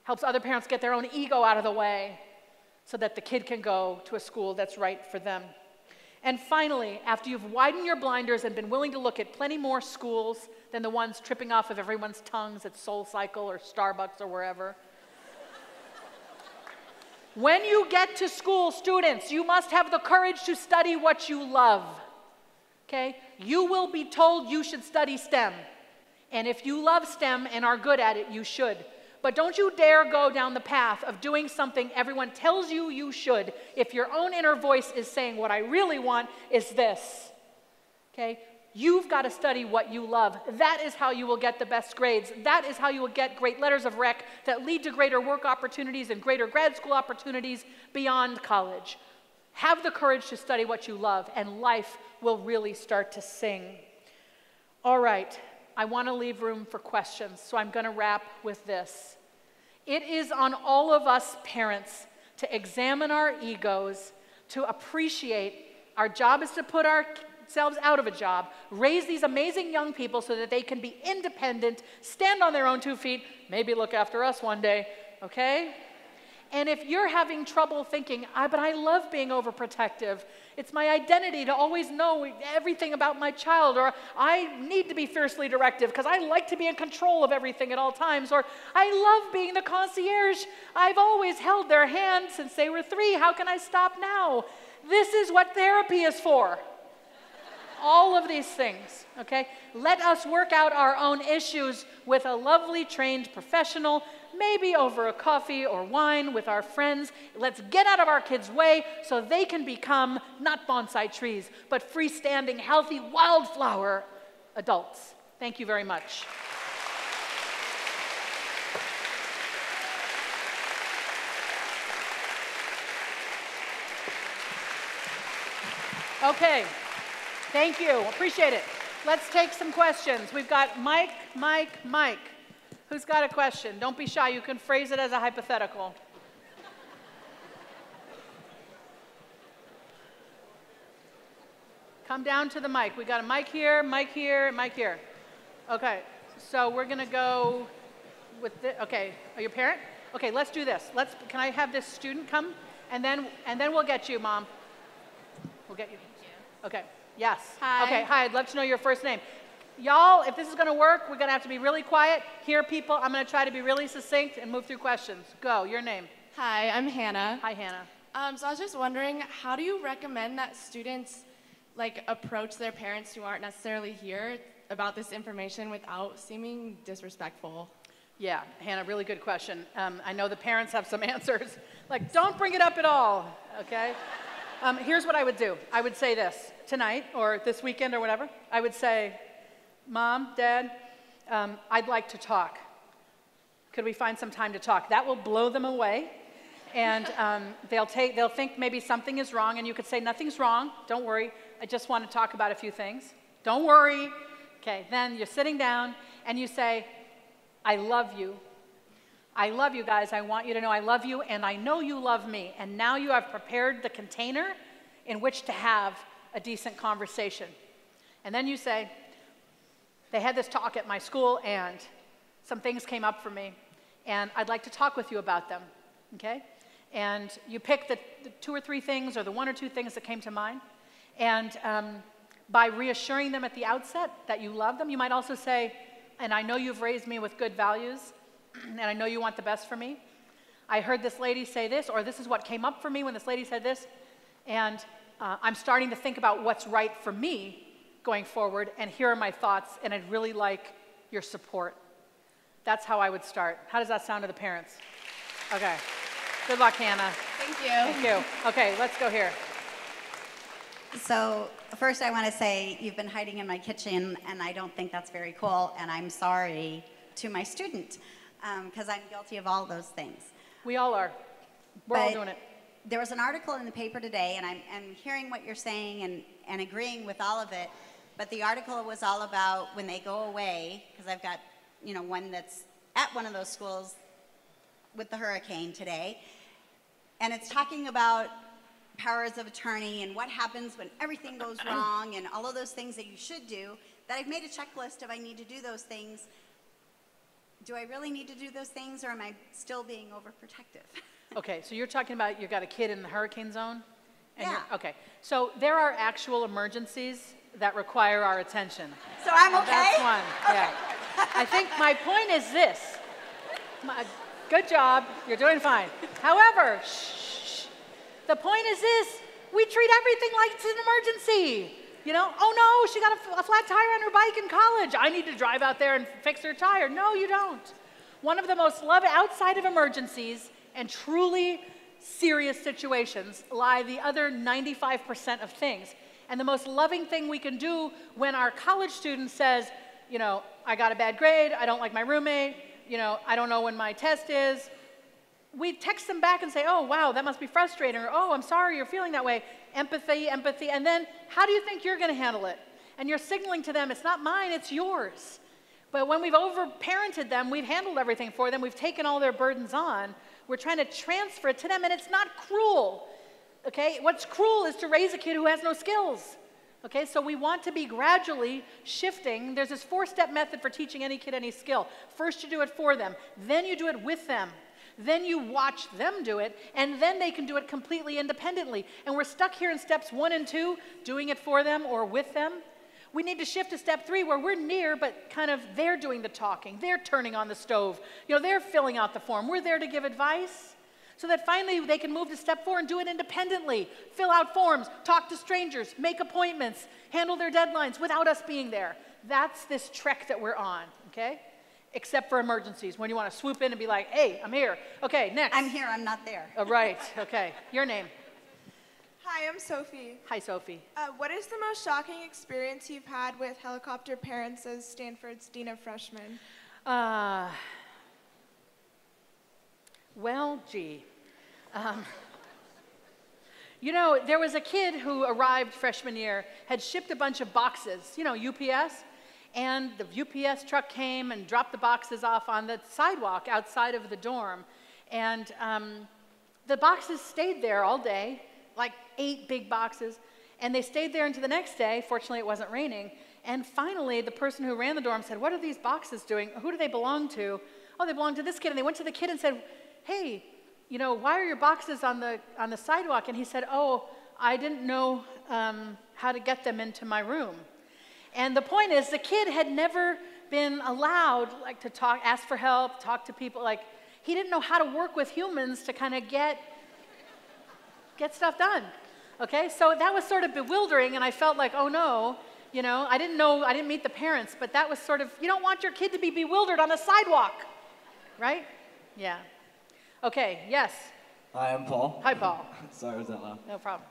helps other parents get their own ego out of the way so that the kid can go to a school that's right for them. And finally, after you've widened your blinders and been willing to look at plenty more schools than the ones tripping off of everyone's tongues at SoulCycle or Starbucks or wherever, when you get to school, students, you must have the courage to study what you love, okay? You will be told you should study STEM. And if you love STEM and are good at it, you should. But don't you dare go down the path of doing something everyone tells you you should if your own inner voice is saying, what I really want is this, okay? You've got to study what you love. That is how you will get the best grades. That is how you will get great letters of rec that lead to greater work opportunities and greater grad school opportunities beyond college. Have the courage to study what you love, and life will really start to sing. All right, I want to leave room for questions, so I'm going to wrap with this. It is on all of us parents to examine our egos, to appreciate our job is to put ourselves out of a job, raise these amazing young people so that they can be independent, stand on their own 2 feet, maybe look after us one day, okay? And if you're having trouble thinking, but I love being overprotective, it's my identity to always know everything about my child, or I need to be fiercely directive because I like to be in control of everything at all times, or I love being the concierge. I've always held their hand since they were 3. How can I stop now? This is what therapy is for. All of these things, okay? Let us work out our own issues with a lovely trained professional, maybe over a coffee or wine with our friends. Let's get out of our kids' way so they can become not bonsai trees, but freestanding, healthy wildflower adults. Thank you very much. Okay. Thank you. Appreciate it. Let's take some questions. We've got Mike. Who's got a question? Don't be shy. You can phrase it as a hypothetical. Come down to the mic. We got a mic here, mic here, mic here. Okay. So we're going to go with the, okay. Are you a parent? Okay, let's do this. Can I have this student come? And then we'll get you, Mom. We'll get you. Okay. Yes. Hi. Okay, hi, I'd love to know your first name. Y'all, if this is going to work, we're going to have to be really quiet, hear people. I'm going to try to be really succinct and move through questions. Go, your name. Hi, I'm Hannah. Hi, Hannah. So I was just wondering, how do you recommend that students approach their parents who aren't necessarily here about this information without seeming disrespectful? Yeah, Hannah, really good question. I know the parents have some answers. Don't bring it up at all, okay? Here's what I would do. I would say this tonight or this weekend or whatever. I would say, Mom, Dad, I'd like to talk. Could we find some time to talk? That will blow them away. And they'll think maybe something is wrong. And you could say, nothing's wrong. Don't worry. I just want to talk about a few things. Don't worry. Okay, then you're sitting down and you say, I love you. I love you guys. I want you to know I love you, and I know you love me. And now you have prepared the container in which to have a decent conversation. And then you say, they had this talk at my school, and some things came up for me, and I'd like to talk with you about them, okay? And you pick the 2 or 3 things or the 1 or 2 things that came to mind. And by reassuring them at the outset that you love them, you might also say, and I know you've raised me with good values, and I know you want the best for me. I heard this lady say this, or this is what came up for me when this lady said this, and I'm starting to think about what's right for me going forward, and here are my thoughts, and I'd really like your support. That's how I would start. How does that sound to the parents? Okay. Good luck, Hannah. Thank you. Thank you. Okay, let's go here. So first I want to say you've been hiding in my kitchen, and I don't think that's very cool, and I'm sorry to my student, because I'm guilty of all those things. We all are. We're all doing it. There was an article in the paper today, and I'm hearing what you're saying and agreeing with all of it, but the article was all about when they go away, because I've got one that's at one of those schools with the hurricane today, and it's talking about powers of attorney and what happens when everything goes wrong and all of those things that you should do, that I've made a checklist of I need to do those things. Do I really need to do those things, or am I still being overprotective? Okay, so you're talking about you've got a kid in the hurricane zone? And Yeah. Okay, so there are actual emergencies that require our attention. So I'm okay? That's one, Okay. yeah. I think my point is this. Good job, you're doing fine. However, shh, the point is this, we treat everything like it's an emergency. You know, oh no, she got a flat tire on her bike in college. I need to drive out there and fix her tire. No, you don't. One of the most loved outside of emergencies and truly serious situations lie the other 95% of things. And the most loving thing we can do when our college student says, you know, I got a bad grade, I don't like my roommate, you know, I don't know when my test is, we text them back and say, oh, wow, that must be frustrating, or oh, I'm sorry you're feeling that way. Empathy, empathy, and then how do you think you're going to handle it? And you're signaling to them, it's not mine, it's yours. But when we've overparented them, we've handled everything for them, we've taken all their burdens on, we're trying to transfer it to them, and it's not cruel, okay? What's cruel is to raise a kid who has no skills, okay? So we want to be gradually shifting. There's this 4-step method for teaching any kid any skill. First, you do it for them. Then you do it with them. Then you watch them do it, and then they can do it completely independently. And we're stuck here in steps 1 and 2, doing it for them or with them. We need to shift to step 3, where we're near, but kind of they're doing the talking. They're turning on the stove. You know, they're filling out the form. We're there to give advice, so that finally they can move to step 4 and do it independently. Fill out forms, talk to strangers, make appointments, handle their deadlines without us being there. That's this trek that we're on, okay? Except for emergencies, when you want to swoop in and be like, hey, I'm here. Okay, next. I'm here, I'm not there. Right, okay. Your name? Hi, I'm Sophie. Hi, Sophie. What is the most shocking experience you've had with helicopter parents as Stanford's Dean of Freshmen? Well, gee. You know, there was a kid who arrived freshman year, had shipped a bunch of boxes, you know, UPS, and the UPS truck came and dropped the boxes off on the sidewalk outside of the dorm. And the boxes stayed there all day, like 8 big boxes, and they stayed there until the next day. Fortunately, it wasn't raining. And finally, the person who ran the dorm said, what are these boxes doing? Who do they belong to? Oh, they belong to this kid. And they went to the kid and said, hey, you know, why are your boxes on the sidewalk? And he said, oh, I didn't know how to get them into my room. And the point is, the kid had never been allowed, like, to talk, ask for help, talk to people. Like, he didn't know how to work with humans to kind of get stuff done. Okay, so that was sort of bewildering, and I felt like, oh no, you know, I didn't meet the parents, but that was sort of, you don't want your kid to be bewildered on a sidewalk, right? Yeah. Okay, yes. Hi, I'm Paul. Hi, Paul. Sorry, was that loud? No problem.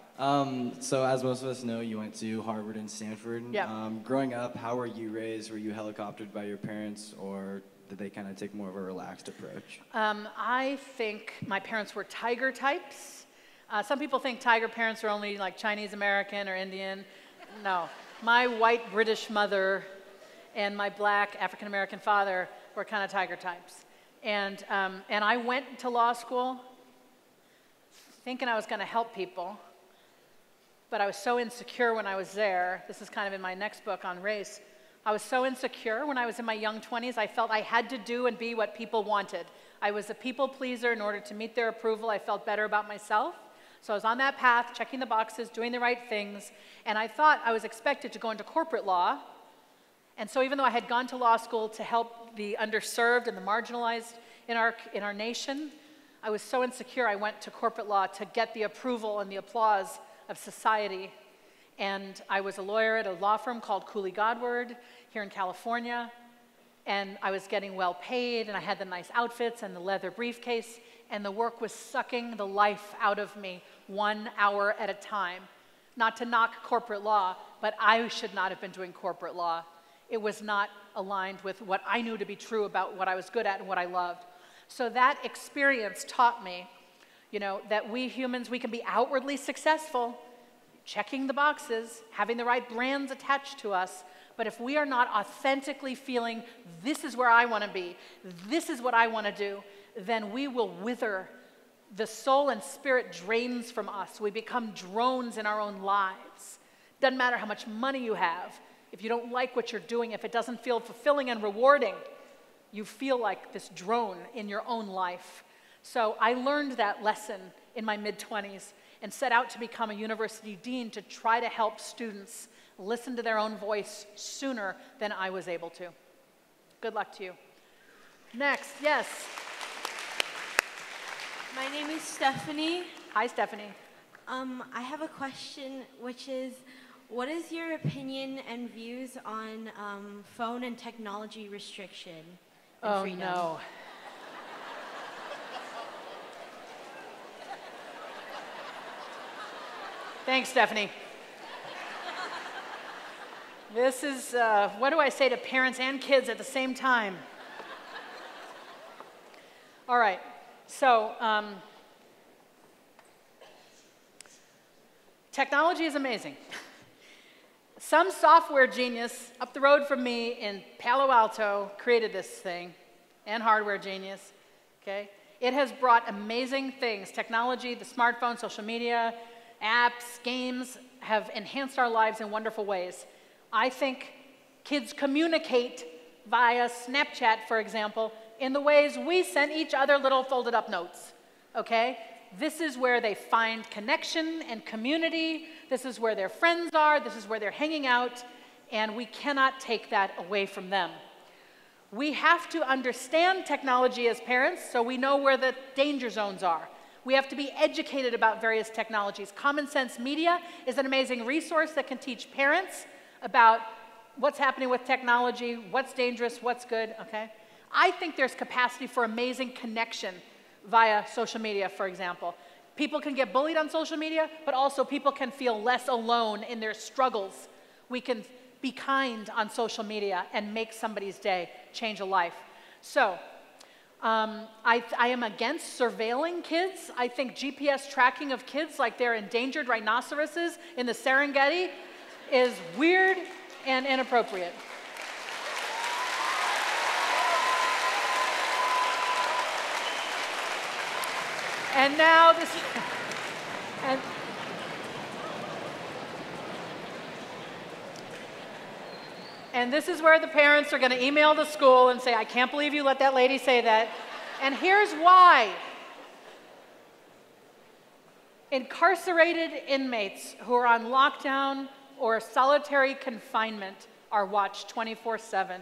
So as most of us know, you went to Harvard and Stanford. Yeah. Growing up, how were you raised? Were you helicoptered by your parents, or did they kind of take more of a relaxed approach? I think my parents were tiger types. Some people think tiger parents are only like Chinese American or Indian. No. My white British mother and my black African American father were kind of tiger types. And I went to law school thinking I was going to help people, but I was so insecure when I was there. This is kind of in my next book on race. I was so insecure when I was in my young 20s, I felt I had to do and be what people wanted. I was a people pleaser. In order to meet their approval, I felt better about myself. So I was on that path, checking the boxes, doing the right things, and I thought I was expected to go into corporate law. And so even though I had gone to law school to help the underserved and the marginalized in our nation, I was so insecure I went to corporate law to get the approval and the applause of society. And I was a lawyer at a law firm called Cooley Godward here in California, and I was getting well paid, and I had the nice outfits and the leather briefcase, and the work was sucking the life out of me 1 hour at a time. Not to knock corporate law, but I should not have been doing corporate law. It was not aligned with what I knew to be true about what I was good at and what I loved. So that experience taught me, you know, that we humans, we can be outwardly successful, checking the boxes, having the right brands attached to us, but if we are not authentically feeling, this is where I want to be, this is what I want to do, then we will wither. The soul and spirit drains from us. We become drones in our own lives. Doesn't matter how much money you have. If you don't like what you're doing, if it doesn't feel fulfilling and rewarding, you feel like this drone in your own life. So I learned that lesson in my mid-20s and set out to become a university dean to try to help students listen to their own voice sooner than I was able to. Good luck to you. Next, yes. My name is Stephanie. Hi, Stephanie. I have a question, which is, what is your opinion and views on phone and technology restriction and freedom? No. Thanks, Stephanie. This is, what do I say to parents and kids at the same time? All right, so technology is amazing. Some software genius up the road from me in Palo Alto created this thing, and hardware genius, okay? It has brought amazing things. Technology, the smartphone, social media, apps, games have enhanced our lives in wonderful ways. I think kids communicate via Snapchat, for example, in the ways we send each other little folded up notes, okay? This is where they find connection and community. This is where their friends are. This is where they're hanging out, and we cannot take that away from them. We have to understand technology as parents so we know where the danger zones are. We have to be educated about various technologies. Common Sense Media is an amazing resource that can teach parents about what's happening with technology, what's dangerous, what's good, okay? I think there's capacity for amazing connection via social media, for example. People can get bullied on social media, but also people can feel less alone in their struggles. We can be kind on social media and make somebody's day, change a life. So, I am against surveilling kids. I think GPS tracking of kids like they're endangered rhinoceroses in the Serengeti is weird and inappropriate. And now this, and this is where the parents are going to email the school and say, I can't believe you let that lady say that. And here's why. Incarcerated inmates who are on lockdown or solitary confinement are watched 24/7.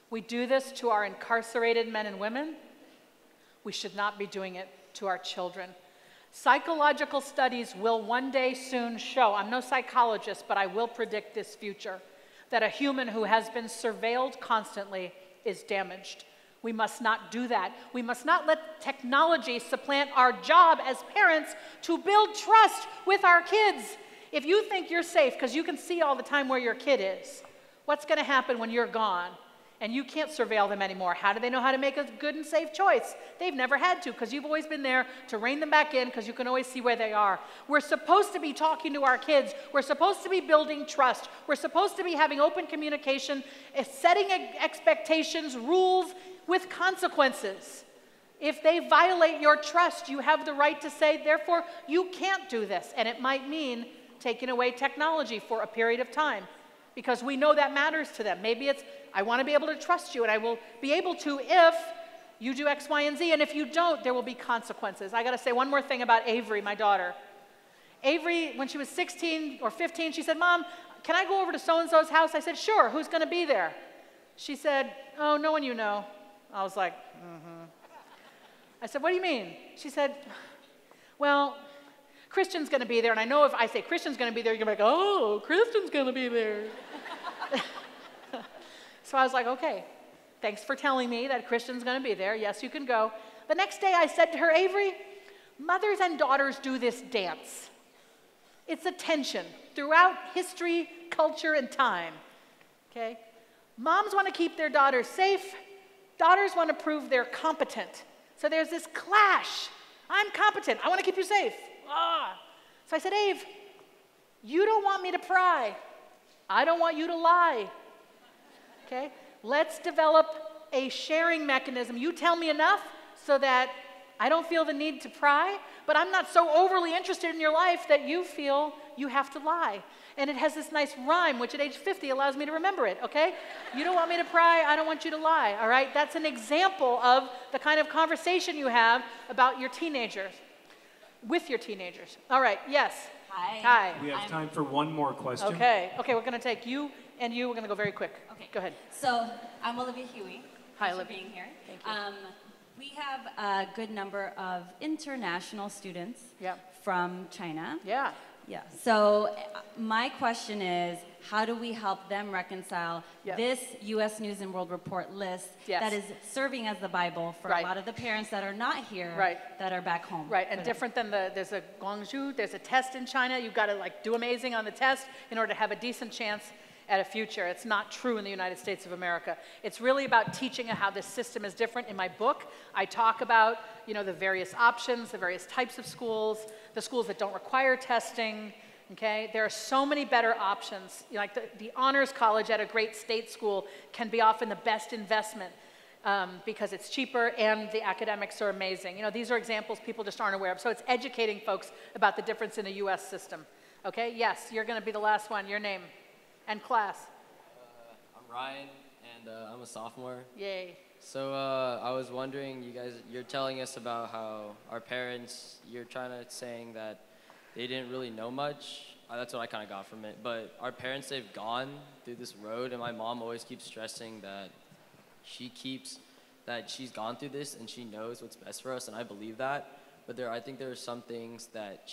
We do this to our incarcerated men and women. We should not be doing it to our children. Psychological studies will one day soon show, I'm no psychologist, but I will predict this future, that a human who has been surveilled constantly is damaged. We must not do that. We must not let technology supplant our job as parents to build trust with our kids. If you think you're safe because you can see all the time where your kid is, what's going to happen when you're gone and you can't surveil them anymore? How do they know how to make a good and safe choice? They've never had to because you've always been there to rein them back in because you can always see where they are. We're supposed to be talking to our kids. We're supposed to be building trust. We're supposed to be having open communication, setting expectations, rules with consequences. If they violate your trust, you have the right to say, therefore, you can't do this. And it might mean taking away technology for a period of time because we know that matters to them. Maybe it's, I want to be able to trust you and I will be able to if you do X, Y, and Z. And if you don't, there will be consequences. I got to say one more thing about Avery, my daughter. Avery, when she was 16 or 15, she said, Mom, can I go over to so-and-so's house? I said, sure, who's going to be there? She said, oh, no one you know. I was like, I said, what do you mean? She said, well, Christian's going to be there, and I know if I say Christian's going to be there, you're going to be like, oh, Christian's going to be there. So I was like, okay, thanks for telling me that Christian's going to be there. Yes, you can go. The next day I said to her, Avery, mothers and daughters do this dance. It's a tension throughout history, culture, and time, okay? Moms want to keep their daughters safe. Daughters want to prove they're competent. So there's this clash. I'm competent. I want to keep you safe. So I said, Ave, you don't want me to pry. I don't want you to lie. Okay? Let's develop a sharing mechanism. You tell me enough so that I don't feel the need to pry, but I'm not so overly interested in your life that you feel you have to lie. And it has this nice rhyme, which at age 50 allows me to remember it, okay? You don't want me to pry, I don't want you to lie, all right? That's an example of the kind of conversation you have about your teenagers, with your teenagers. All right, yes. Hi. Hi. We have time for one more question. Okay, we're gonna take you and you, we're gonna go very quick. Okay. Go ahead. So I'm Olivia Huey. Hi, Thanks Olivia. for being here. Thank you. We have a good number of international students from China. Yeah. Yeah. So my question is, how do we help them reconcile this U.S. News and World Report list that is serving as the Bible for a lot of the parents that are not here, that are back home? Right, and different than there's a Guangzhou, there's a test in China. You've got to like do amazing on the test in order to have a decent chance at a future. It's not true in the United States of America. It's really about teaching how this system is different. In my book, I talk about, you know, the various options, the various types of schools, the schools that don't require testing, okay? There are so many better options. You know, like the honors college at a great state school can be often the best investment because it's cheaper and the academics are amazing. You know, these are examples people just aren't aware of. So it's educating folks about the difference in the US system, okay? Yes, you're gonna be the last one, your name and class. I'm Ryan, and I'm a sophomore. Yay. So I was wondering, you're telling us about how our parents, you're saying that they didn't really know much. That's what I kind of got from it. But our parents, they've gone through this road, and my mom always keeps stressing that she's gone through this and she knows what's best for us, and I believe that. But I think there are some things that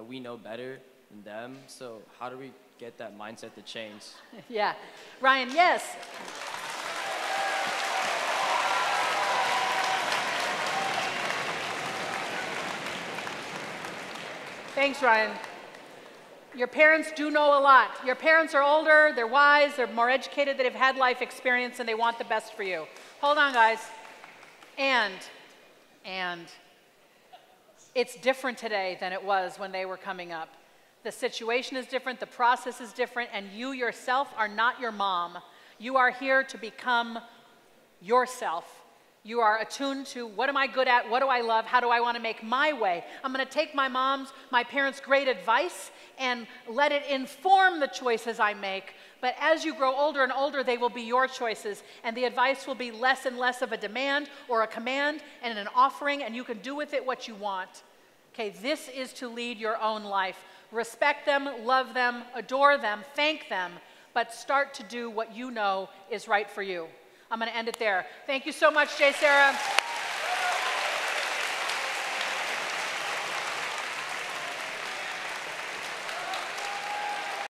we know better than them. So how do we get that mindset to change? Yeah. Ryan, yes. Thanks, Ryan. Your parents do know a lot. Your parents are older, they're wise, they're more educated, they've had life experience, and they want the best for you. Hold on, guys. And it's different today than it was when they were coming up. The situation is different, the process is different, and you yourself are not your mom. You are here to become yourself. You are attuned to what am I good at, what do I love, how do I want to make my way. I'm going to take my parents' great advice and let it inform the choices I make. But as you grow older and older, they will be your choices, and the advice will be less and less of a demand or a command and an offering, and you can do with it what you want. Okay, this is to lead your own life. Respect them, love them, adore them, thank them, but start to do what you know is right for you. I'm going to end it there. Thank you so much, JSerra.